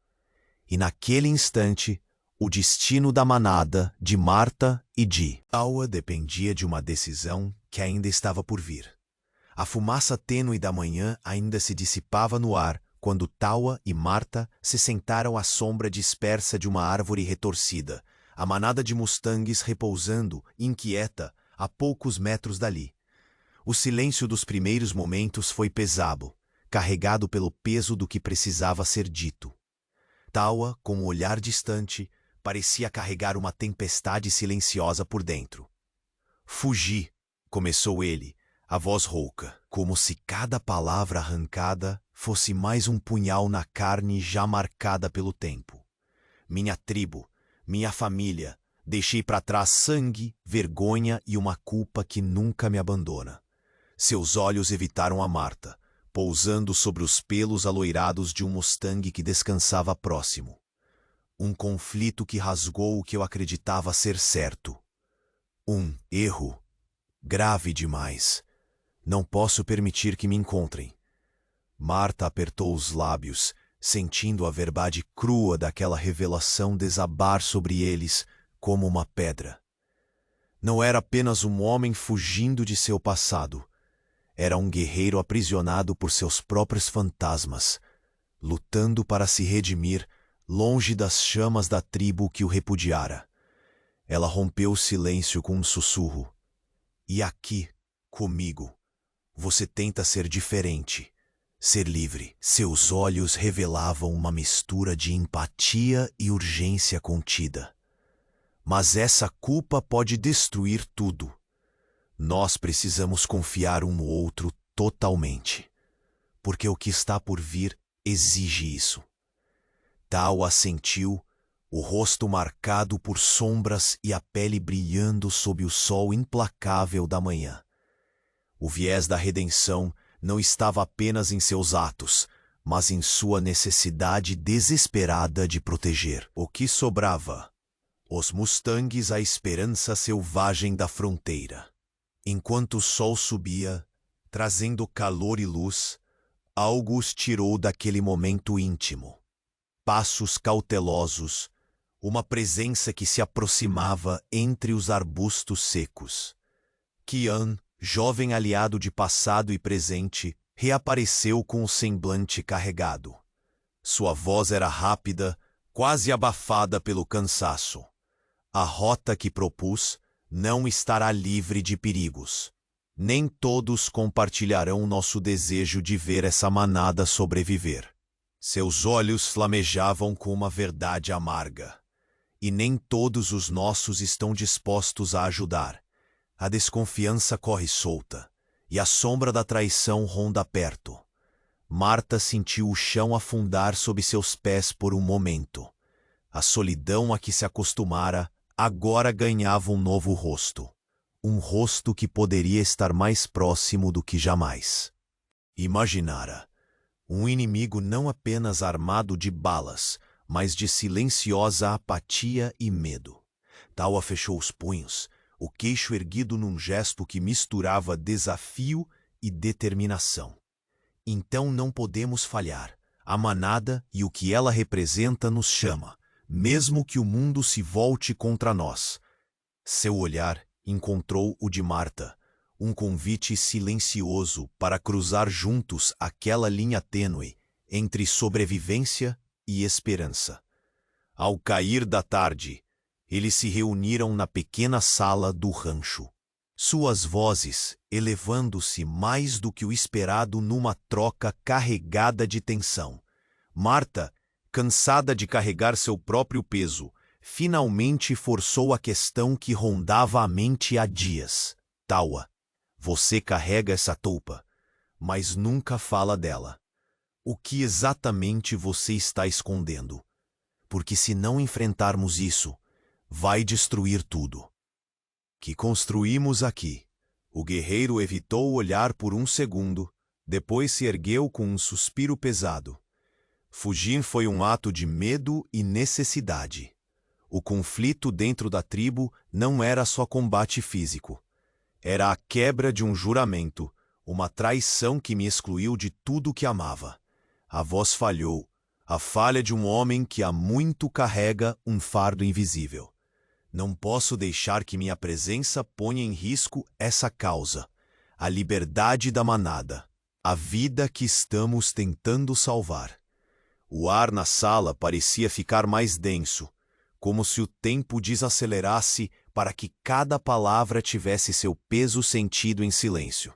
E naquele instante, o destino da manada, de Marta e de Tawa dependia de uma decisão que ainda estava por vir. A fumaça tênue da manhã ainda se dissipava no ar quando Tawa e Marta se sentaram à sombra dispersa de uma árvore retorcida, a manada de mustangues repousando, inquieta, a poucos metros dali. O silêncio dos primeiros momentos foi pesado, carregado pelo peso do que precisava ser dito. Tawa, com um olhar distante, parecia carregar uma tempestade silenciosa por dentro. Fugi, começou ele, a voz rouca, como se cada palavra arrancada fosse mais um punhal na carne já marcada pelo tempo. Minha tribo, minha família, deixei para trás sangue, vergonha e uma culpa que nunca me abandona. Seus olhos evitaram a Marta, pousando sobre os pelos aloirados de um Mustang que descansava próximo. Um conflito que rasgou o que eu acreditava ser certo. Um erro grave demais. Não posso permitir que me encontrem. Marta apertou os lábios, sentindo a verdade crua daquela revelação desabar sobre eles como uma pedra. Não era apenas um homem fugindo de seu passado. Era um guerreiro aprisionado por seus próprios fantasmas, lutando para se redimir longe das chamas da tribo que o repudiara. Ela rompeu o silêncio com um sussurro. E aqui, comigo, você tenta ser diferente. Ser livre. Seus olhos revelavam uma mistura de empatia e urgência contida. Mas essa culpa pode destruir tudo. Nós precisamos confiar um no outro totalmente, porque o que está por vir exige isso. Tawa assentiu, o rosto marcado por sombras e a pele brilhando sob o sol implacável da manhã. O viés da redenção não estava apenas em seus atos, mas em sua necessidade desesperada de proteger. O que sobrava? Os mustangues à esperança selvagem da fronteira. Enquanto o sol subia, trazendo calor e luz, algo os tirou daquele momento íntimo. Passos cautelosos, uma presença que se aproximava entre os arbustos secos. Kian, jovem aliado de passado e presente, reapareceu com o semblante carregado. Sua voz era rápida, quase abafada pelo cansaço. A rota que propus não estará livre de perigos. Nem todos compartilharão nosso desejo de ver essa manada sobreviver. Seus olhos flamejavam com uma verdade amarga. E nem todos os nossos estão dispostos a ajudar. A desconfiança corre solta, e a sombra da traição ronda perto. Marta sentiu o chão afundar sob seus pés por um momento. A solidão a que se acostumara agora ganhava um novo rosto. Um rosto que poderia estar mais próximo do que jamais. Imaginara. Um inimigo não apenas armado de balas, mas de silenciosa apatia e medo. Taua fechou os punhos, o queixo erguido num gesto que misturava desafio e determinação. Então não podemos falhar. A manada e o que ela representa nos chama, mesmo que o mundo se volte contra nós. Seu olhar encontrou o de Marta, um convite silencioso para cruzar juntos aquela linha tênue entre sobrevivência e esperança. Ao cair da tarde, eles se reuniram na pequena sala do rancho. Suas vozes elevando-se mais do que o esperado numa troca carregada de tensão. Marta, cansada de carregar seu próprio peso, finalmente forçou a questão que rondava a mente há dias. Taua, você carrega essa toupa, mas nunca fala dela. O que exatamente você está escondendo? Porque se não enfrentarmos isso, vai destruir tudo. Que construímos aqui. O guerreiro evitou olhar por um segundo, depois se ergueu com um suspiro pesado. Fugir foi um ato de medo e necessidade. O conflito dentro da tribo não era só combate físico. Era a quebra de um juramento, uma traição que me excluiu de tudo que amava. A voz falhou, a falha de um homem que há muito carrega um fardo invisível. Não posso deixar que minha presença ponha em risco essa causa, a liberdade da manada, a vida que estamos tentando salvar. O ar na sala parecia ficar mais denso, como se o tempo desacelerasse para que cada palavra tivesse seu peso sentido em silêncio.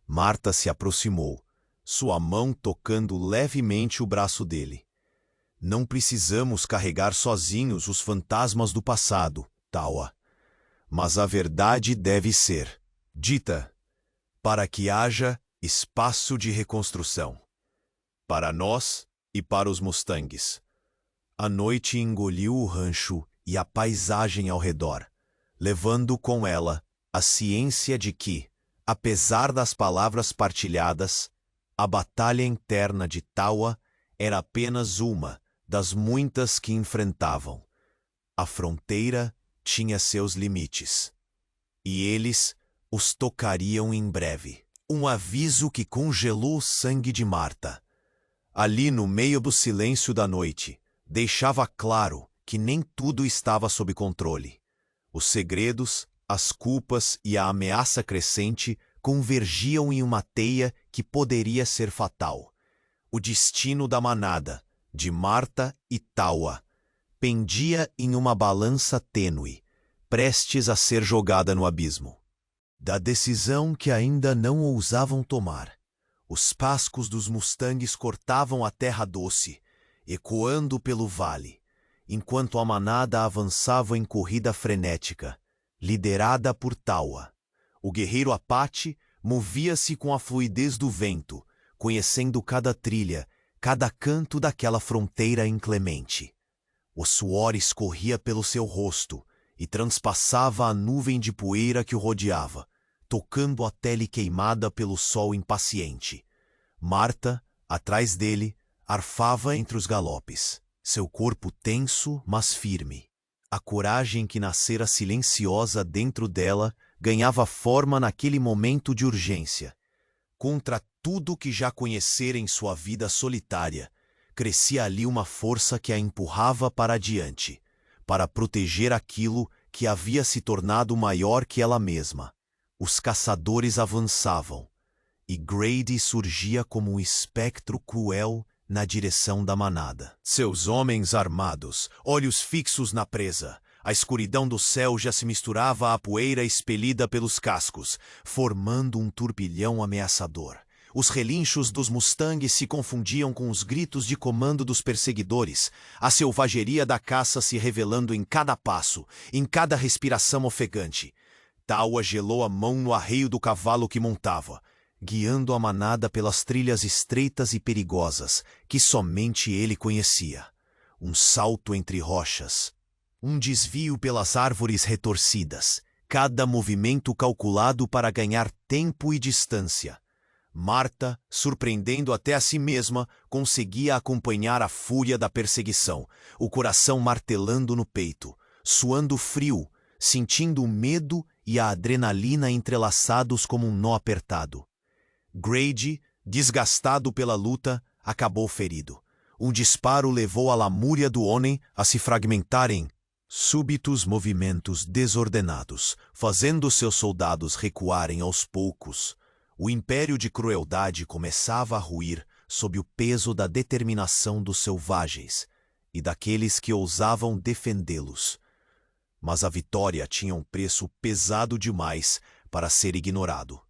Marta se aproximou, sua mão tocando levemente o braço dele. Não precisamos carregar sozinhos os fantasmas do passado, Taua. Mas a verdade deve ser dita, para que haja espaço de reconstrução. Para nós e para os Mustangs. A noite engoliu o rancho e a paisagem ao redor, levando com ela a ciência de que, apesar das palavras partilhadas, a batalha interna de Taua era apenas uma das muitas que enfrentavam. A fronteira tinha seus limites, e eles os tocariam em breve. Um aviso que congelou o sangue de Marta. Ali no meio do silêncio da noite, deixava claro que nem tudo estava sob controle. Os segredos, as culpas e a ameaça crescente convergiam em uma teia que poderia ser fatal. O destino da manada, de Marta e Taua, pendia em uma balança tênue, prestes a ser jogada no abismo. Da decisão que ainda não ousavam tomar, os pascos dos Mustangs cortavam a terra doce, ecoando pelo vale, enquanto a manada avançava em corrida frenética, liderada por Taua. O guerreiro Apache movia-se com a fluidez do vento, conhecendo cada trilha, cada canto daquela fronteira inclemente. O suor escorria pelo seu rosto e transpassava a nuvem de poeira que o rodeava, tocando a pele queimada pelo sol impaciente. Marta, atrás dele, arfava entre os galopes, seu corpo tenso, mas firme. A coragem que nascera silenciosa dentro dela ganhava forma naquele momento de urgência. Contra tudo que já conhecera em sua vida solitária, crescia ali uma força que a empurrava para adiante, para proteger aquilo que havia se tornado maior que ela mesma. Os caçadores avançavam, e Grady surgia como um espectro cruel na direção da manada. Seus homens armados, olhos fixos na presa. A escuridão do céu já se misturava à poeira expelida pelos cascos, formando um turbilhão ameaçador. Os relinchos dos Mustangs se confundiam com os gritos de comando dos perseguidores, a selvageria da caça se revelando em cada passo, em cada respiração ofegante. Tawa gelou a mão no arreio do cavalo que montava, guiando a manada pelas trilhas estreitas e perigosas que somente ele conhecia. Um salto entre rochas, um desvio pelas árvores retorcidas, cada movimento calculado para ganhar tempo e distância. Marta, surpreendendo até a si mesma, conseguia acompanhar a fúria da perseguição, o coração martelando no peito, suando frio, sentindo o medo e a adrenalina entrelaçados como um nó apertado. Grady, desgastado pela luta, acabou ferido. Um disparo levou a lamúria do homem a se fragmentar em súbitos movimentos desordenados, fazendo seus soldados recuarem aos poucos. O império de crueldade começava a ruir sob o peso da determinação dos selvagens e daqueles que ousavam defendê-los. Mas a vitória tinha um preço pesado demais para ser ignorado.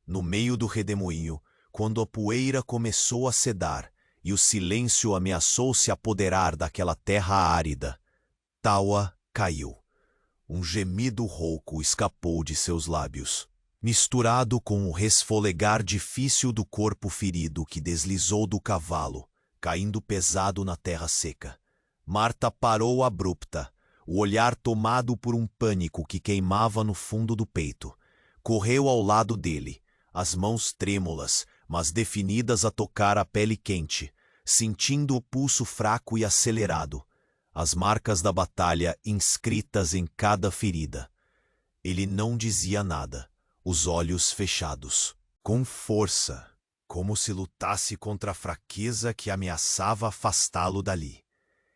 No meio do redemoinho, quando a poeira começou a sedar e o silêncio ameaçou se apoderar daquela terra árida, Tawa caiu. Um gemido rouco escapou de seus lábios, misturado com o resfolegar difícil do corpo ferido que deslizou do cavalo, caindo pesado na terra seca. Marta parou abrupta, o olhar tomado por um pânico que queimava no fundo do peito. Correu ao lado dele, as mãos trêmulas, mas definidas a tocar a pele quente, sentindo o pulso fraco e acelerado, as marcas da batalha inscritas em cada ferida. Ele não dizia nada, os olhos fechados, com força, como se lutasse contra a fraqueza que ameaçava afastá-lo dali.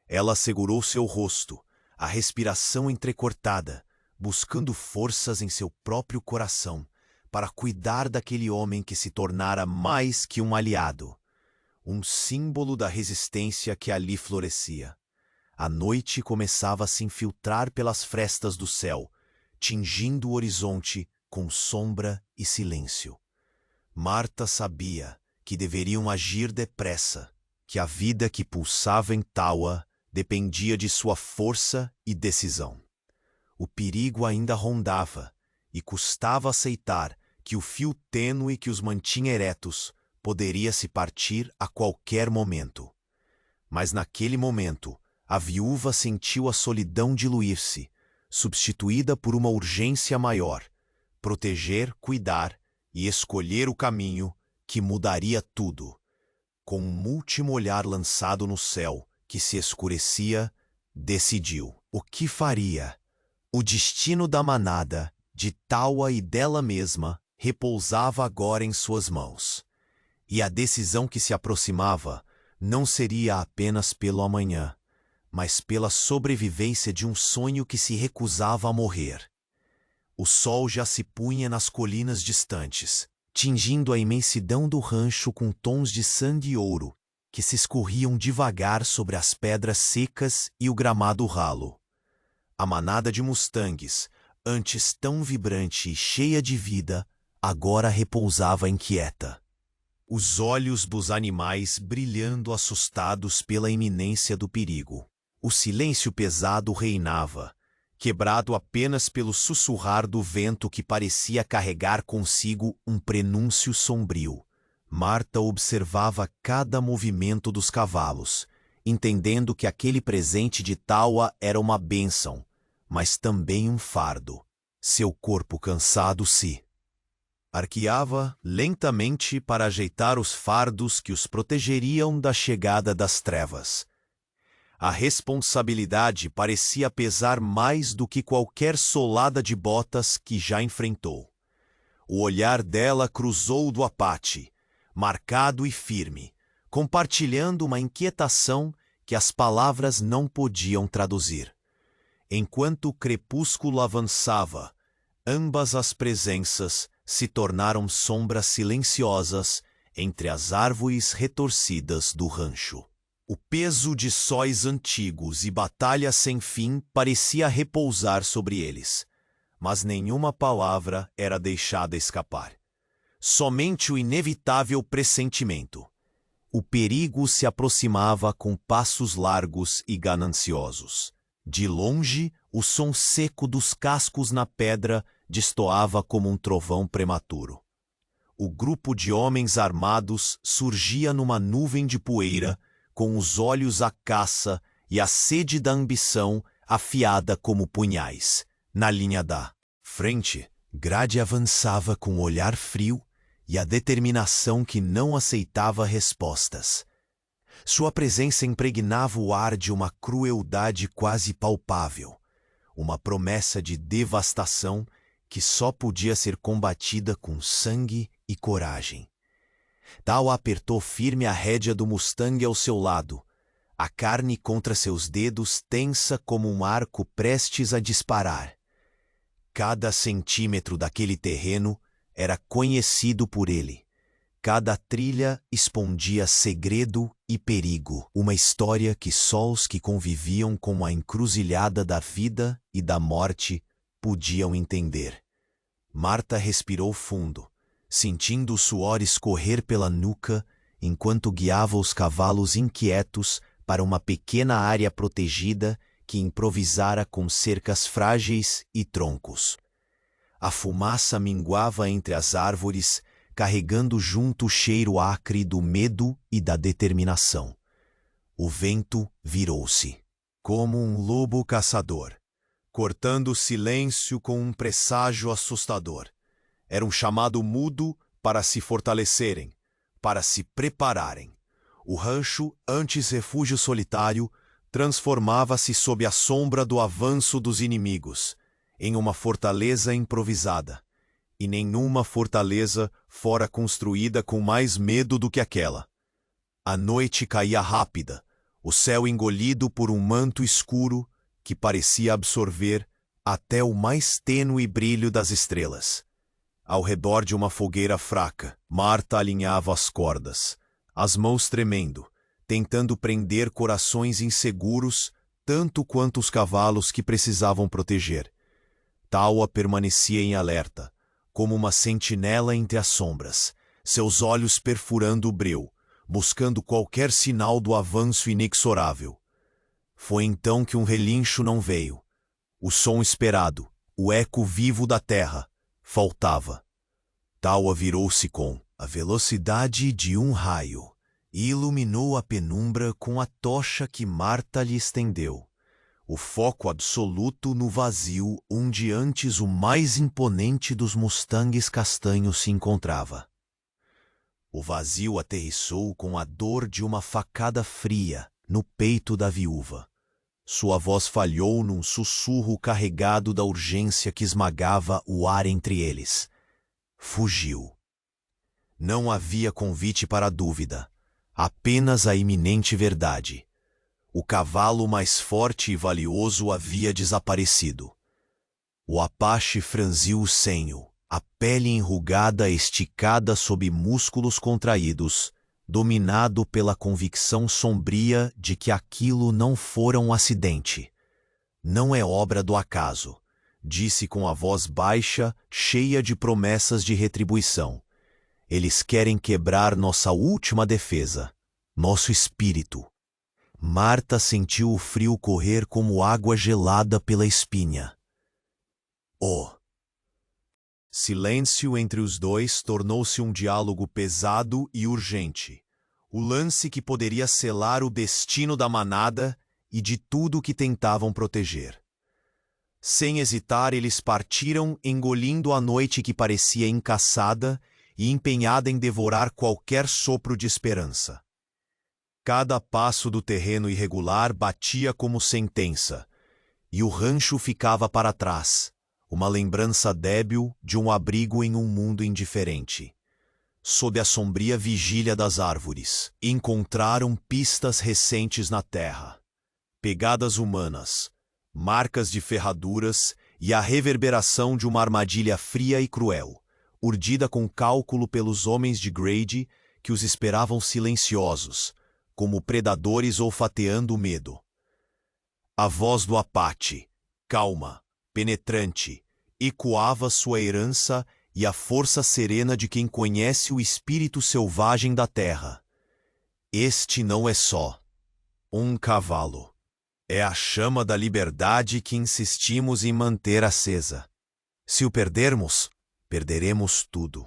Ela segurou seu rosto, a respiração entrecortada, buscando forças em seu próprio coração, para cuidar daquele homem que se tornara mais que um aliado, um símbolo da resistência que ali florescia. A noite começava a se infiltrar pelas frestas do céu, tingindo o horizonte com sombra e silêncio. Marta sabia que deveriam agir depressa, que a vida que pulsava em Tawa dependia de sua força e decisão. O perigo ainda rondava, e custava aceitar que o fio tênue que os mantinha eretos poderia se partir a qualquer momento. Mas naquele momento, a viúva sentiu a solidão diluir-se, substituída por uma urgência maior: proteger, cuidar e escolher o caminho que mudaria tudo. Com um último olhar lançado no céu, que se escurecia, decidiu o que faria. O destino da manada, de Tawa e dela mesma, repousava agora em suas mãos. E a decisão que se aproximava não seria apenas pelo amanhã, mas pela sobrevivência de um sonho que se recusava a morrer. O sol já se punha nas colinas distantes, tingindo a imensidão do rancho com tons de sangue e ouro, que se escorriam devagar sobre as pedras secas e o gramado ralo. A manada de mustangues, antes tão vibrante e cheia de vida, agora repousava inquieta. Os olhos dos animais brilhando assustados pela iminência do perigo. O silêncio pesado reinava, quebrado apenas pelo sussurrar do vento que parecia carregar consigo um prenúncio sombrio. Marta observava cada movimento dos cavalos, entendendo que aquele presente de Tawa era uma bênção, mas também um fardo. Seu corpo cansado se arqueava lentamente para ajeitar os fardos que os protegeriam da chegada das trevas. A responsabilidade parecia pesar mais do que qualquer solada de botas que já enfrentou. O olhar dela cruzou o do Apache, marcado e firme, compartilhando uma inquietação que as palavras não podiam traduzir. Enquanto o crepúsculo avançava, ambas as presenças se tornaram sombras silenciosas entre as árvores retorcidas do rancho. O peso de sóis antigos e batalhas sem fim parecia repousar sobre eles, mas nenhuma palavra era deixada escapar. Somente o inevitável pressentimento. O perigo se aproximava com passos largos e gananciosos. De longe, o som seco dos cascos na pedra destoava como um trovão prematuro. O grupo de homens armados surgia numa nuvem de poeira, com os olhos à caça e a sede da ambição afiada como punhais. Na linha da frente, Grade avançava com o olhar frio e a determinação que não aceitava respostas. Sua presença impregnava o ar de uma crueldade quase palpável, uma promessa de devastação que só podia ser combatida com sangue e coragem. Tal apertou firme a rédea do Mustang ao seu lado, a carne contra seus dedos tensa como um arco prestes a disparar. Cada centímetro daquele terreno era conhecido por ele. Cada trilha escondia segredo e perigo, uma história que só os que conviviam com a encruzilhada da vida e da morte podiam entender. Marta respirou fundo, sentindo o suor escorrer pela nuca enquanto guiava os cavalos inquietos para uma pequena área protegida que improvisara com cercas frágeis e troncos. A fumaça minguava entre as árvores, carregando junto o cheiro acre do medo e da determinação. O vento virou-se, como um lobo caçador, cortando o silêncio com um presságio assustador. Era um chamado mudo para se fortalecerem, para se prepararem. O rancho, antes refúgio solitário, transformava-se sob a sombra do avanço dos inimigos, em uma fortaleza improvisada. E nenhuma fortaleza fora construída com mais medo do que aquela. A noite caía rápida, o céu engolido por um manto escuro que parecia absorver até o mais tênue brilho das estrelas. Ao redor de uma fogueira fraca, Marta alinhava as cordas, as mãos tremendo, tentando prender corações inseguros tanto quanto os cavalos que precisavam proteger. Taua permanecia em alerta, como uma sentinela entre as sombras, seus olhos perfurando o breu, buscando qualquer sinal do avanço inexorável. Foi então que um relincho não veio. O som esperado, o eco vivo da terra, faltava. Taua virou-se com a velocidade de um raio e iluminou a penumbra com a tocha que Marta lhe estendeu. O foco absoluto no vazio onde antes o mais imponente dos mustangues castanhos se encontrava. O vazio aterrissou com a dor de uma facada fria no peito da viúva. Sua voz falhou num sussurro carregado da urgência que esmagava o ar entre eles. Fugiu. Não havia convite para a dúvida, apenas a iminente verdade. O cavalo mais forte e valioso havia desaparecido. O Apache franziu o senho, a pele enrugada esticada sob músculos contraídos, dominado pela convicção sombria de que aquilo não fora um acidente. Não é obra do acaso, disse com a voz baixa, cheia de promessas de retribuição. Eles querem quebrar nossa última defesa, nosso espírito. Marta sentiu o frio correr como água gelada pela espinha. Oh! Silêncio entre os dois tornou-se um diálogo pesado e urgente. O lance que poderia selar o destino da manada e de tudo que tentavam proteger. Sem hesitar, eles partiram, engolindo a noite que parecia encaçada e empenhada em devorar qualquer sopro de esperança. Cada passo do terreno irregular batia como sentença, e o rancho ficava para trás, uma lembrança débil de um abrigo em um mundo indiferente. Sob a sombria vigília das árvores, encontraram pistas recentes na terra, pegadas humanas, marcas de ferraduras e a reverberação de uma armadilha fria e cruel, urdida com cálculo pelos homens de Grade que os esperavam silenciosos, como predadores olfateando o medo. A voz do Apache, calma, penetrante, ecoava sua herança e a força serena de quem conhece o espírito selvagem da terra. Este não é só um cavalo. É a chama da liberdade que insistimos em manter acesa. Se o perdermos, perderemos tudo.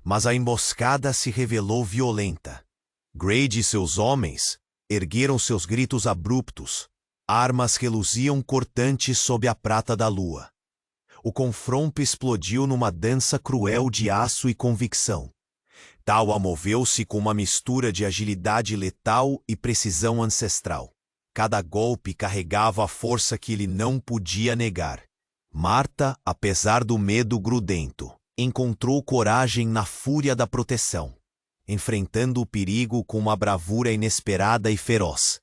Mas a emboscada se revelou violenta. Grade e seus homens ergueram seus gritos abruptos. Armas reluziam cortantes sob a prata da lua. O confronto explodiu numa dança cruel de aço e convicção. Tawa moveu-se com uma mistura de agilidade letal e precisão ancestral. Cada golpe carregava a força que ele não podia negar. Marta, apesar do medo grudento, encontrou coragem na fúria da proteção, enfrentando o perigo com uma bravura inesperada e feroz.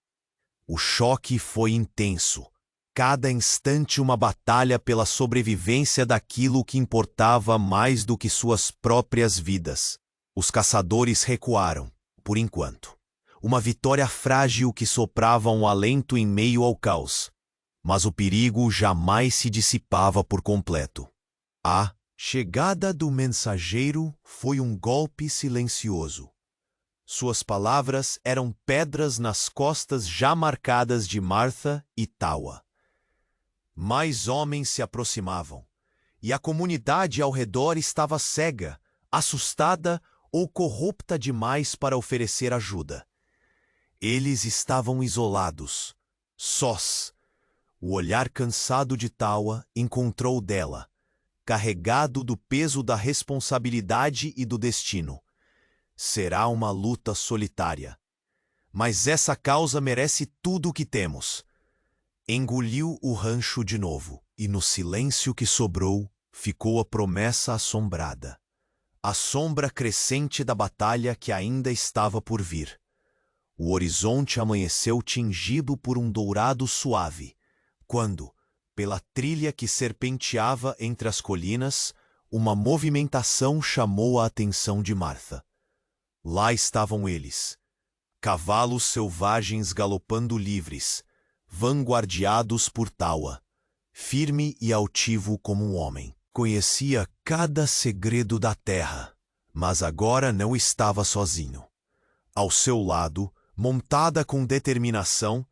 O choque foi intenso. Cada instante uma batalha pela sobrevivência daquilo que importava mais do que suas próprias vidas. Os caçadores recuaram, por enquanto. Uma vitória frágil que soprava um alento em meio ao caos. Mas o perigo jamais se dissipava por completo. A chegada do mensageiro foi um golpe silencioso. Suas palavras eram pedras nas costas já marcadas de Martha e Tawa. Mais homens se aproximavam, e a comunidade ao redor estava cega, assustada ou corrupta demais para oferecer ajuda. Eles estavam isolados, sós. O olhar cansado de Tawa encontrou dela, carregado do peso da responsabilidade e do destino. Será uma luta solitária. Mas essa causa merece tudo o que temos. Engoliu o rancho de novo, e no silêncio que sobrou, ficou a promessa assombrada. A sombra crescente da batalha que ainda estava por vir. O horizonte amanheceu tingido por um dourado suave, quando, pela trilha que serpenteava entre as colinas, uma movimentação chamou a atenção de Martha. Lá estavam eles, cavalos selvagens galopando livres, vanguardiados por Tawa, firme e altivo como um homem. Conhecia cada segredo da terra, mas agora não estava sozinho. Ao seu lado, montada com determinação,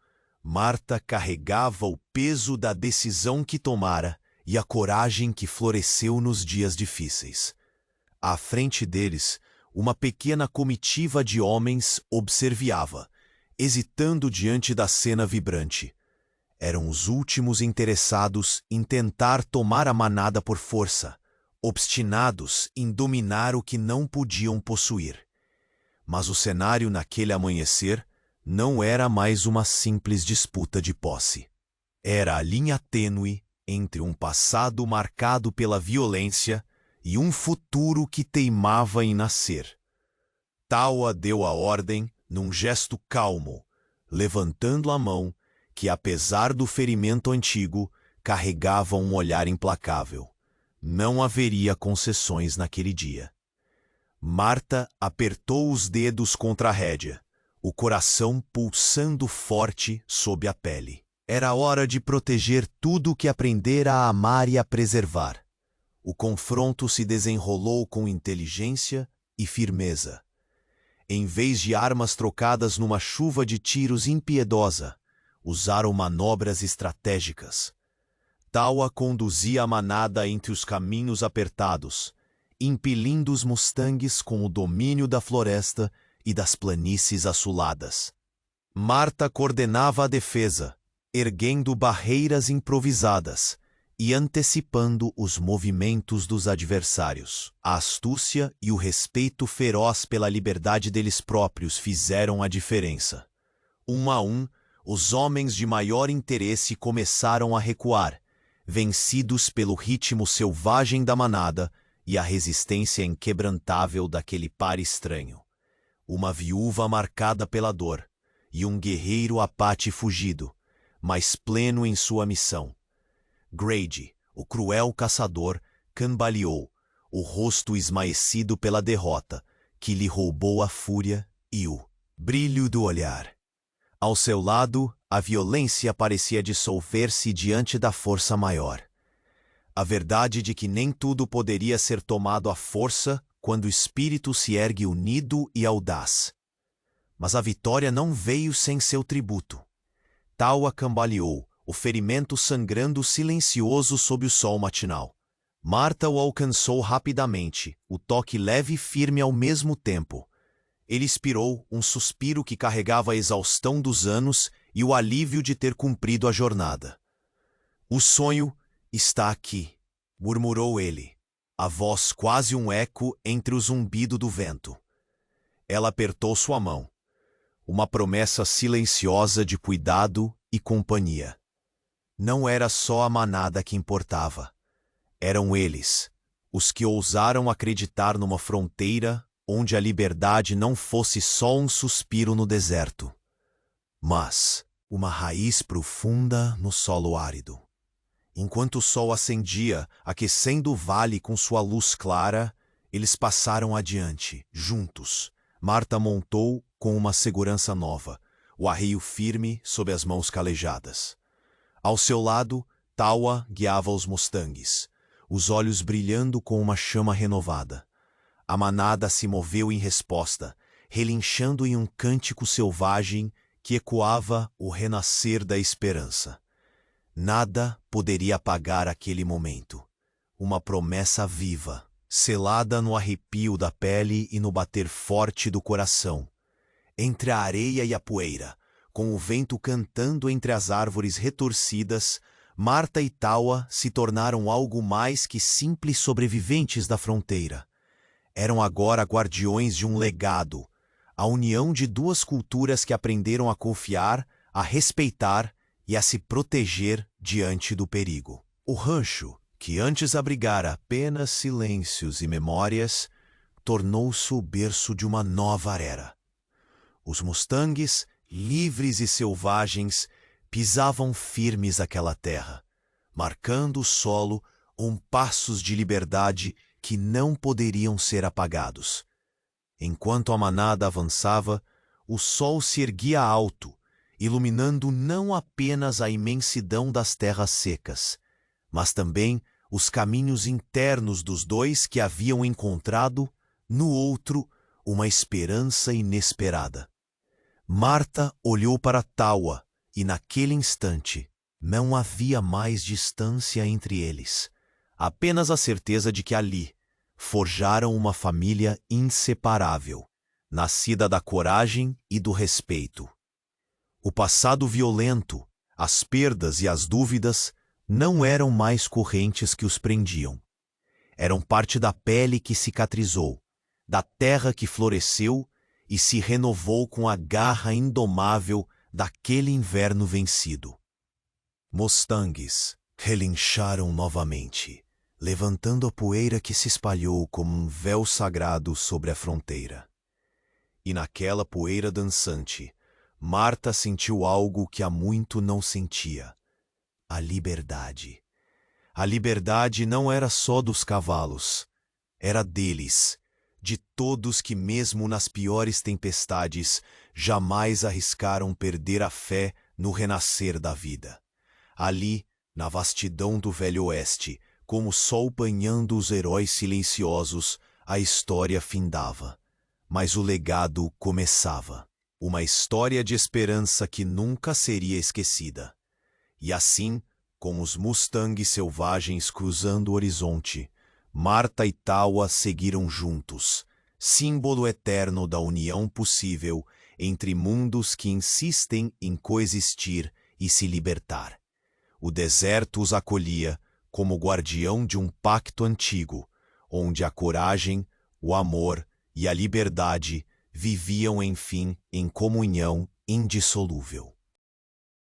Martha carregava o peso da decisão que tomara e a coragem que floresceu nos dias difíceis. À frente deles, uma pequena comitiva de homens observava, hesitando diante da cena vibrante. Eram os últimos interessados em tentar tomar a manada por força, obstinados em dominar o que não podiam possuir. Mas o cenário naquele amanhecer não era mais uma simples disputa de posse. Era a linha tênue entre um passado marcado pela violência e um futuro que teimava em nascer. Tawa deu a ordem num gesto calmo, levantando a mão que, apesar do ferimento antigo, carregava um olhar implacável. Não haveria concessões naquele dia. Martha apertou os dedos contra a rédea, o coração pulsando forte sob a pele. Era hora de proteger tudo o que aprendera a amar e a preservar. O confronto se desenrolou com inteligência e firmeza. Em vez de armas trocadas numa chuva de tiros impiedosa, usaram manobras estratégicas. Tawa conduzia a manada entre os caminhos apertados, impelindo os mustangues com o domínio da floresta e das planícies açuladas. Martha coordenava a defesa, erguendo barreiras improvisadas e antecipando os movimentos dos adversários. A astúcia e o respeito feroz pela liberdade deles próprios fizeram a diferença. Um a um, os homens de maior interesse começaram a recuar, vencidos pelo ritmo selvagem da manada e a resistência inquebrantável daquele par estranho. Uma viúva marcada pela dor e um guerreiro apate fugido, mas pleno em sua missão. Grade, o cruel caçador, cambaleou, o rosto esmaecido pela derrota, que lhe roubou a fúria e o brilho do olhar. Ao seu lado, a violência parecia dissolver-se diante da força maior. A verdade de que nem tudo poderia ser tomado à força quando o espírito se ergue unido e audaz. Mas a vitória não veio sem seu tributo. Tawa cambaleou, o ferimento sangrando silencioso sob o sol matinal. Marta o alcançou rapidamente, o toque leve e firme ao mesmo tempo. Ele expirou um suspiro que carregava a exaustão dos anos e o alívio de ter cumprido a jornada. O sonho está aqui, murmurou ele, a voz quase um eco entre o zumbido do vento. Ela apertou sua mão, uma promessa silenciosa de cuidado e companhia. Não era só a manada que importava. Eram eles, os que ousaram acreditar numa fronteira onde a liberdade não fosse só um suspiro no deserto, mas uma raiz profunda no solo árido. Enquanto o sol ascendia, aquecendo o vale com sua luz clara, eles passaram adiante, juntos. Marta montou com uma segurança nova, o arreio firme sob as mãos calejadas. Ao seu lado, Tawa guiava os mustangues, os olhos brilhando com uma chama renovada. A manada se moveu em resposta, relinchando em um cântico selvagem que ecoava o renascer da esperança. Nada poderia apagar aquele momento. Uma promessa viva, selada no arrepio da pele e no bater forte do coração. Entre a areia e a poeira, com o vento cantando entre as árvores retorcidas, Marta e Tawa se tornaram algo mais que simples sobreviventes da fronteira. Eram agora guardiões de um legado, a união de duas culturas que aprenderam a confiar, a respeitar e a se proteger diante do perigo. O rancho, que antes abrigara apenas silêncios e memórias, tornou-se o berço de uma nova era. Os mustangues, livres e selvagens, pisavam firmes aquela terra, marcando o solo passos de liberdade que não poderiam ser apagados. Enquanto a manada avançava, o sol se erguia alto, iluminando não apenas a imensidão das terras secas, mas também os caminhos internos dos dois que haviam encontrado, no outro, uma esperança inesperada. Marta olhou para Tawa e, naquele instante, não havia mais distância entre eles. Apenas a certeza de que ali forjaram uma família inseparável, nascida da coragem e do respeito. O passado violento, as perdas e as dúvidas não eram mais correntes que os prendiam. Eram parte da pele que cicatrizou, da terra que floresceu e se renovou com a garra indomável daquele inverno vencido. Mustangues relincharam novamente, levantando a poeira que se espalhou como um véu sagrado sobre a fronteira. E naquela poeira dançante, Marta sentiu algo que há muito não sentia: a liberdade. A liberdade não era só dos cavalos, era deles, de todos que mesmo nas piores tempestades jamais arriscaram perder a fé no renascer da vida. Ali, na vastidão do Velho Oeste, como o sol banhando os heróis silenciosos, a história findava. Mas o legado começava. Uma história de esperança que nunca seria esquecida. E assim, com os mustangues selvagens cruzando o horizonte, Marta e Tawa seguiram juntos, símbolo eterno da união possível entre mundos que insistem em coexistir e se libertar. O deserto os acolhia como guardião de um pacto antigo, onde a coragem, o amor e a liberdade viviam, enfim, em comunhão indissolúvel.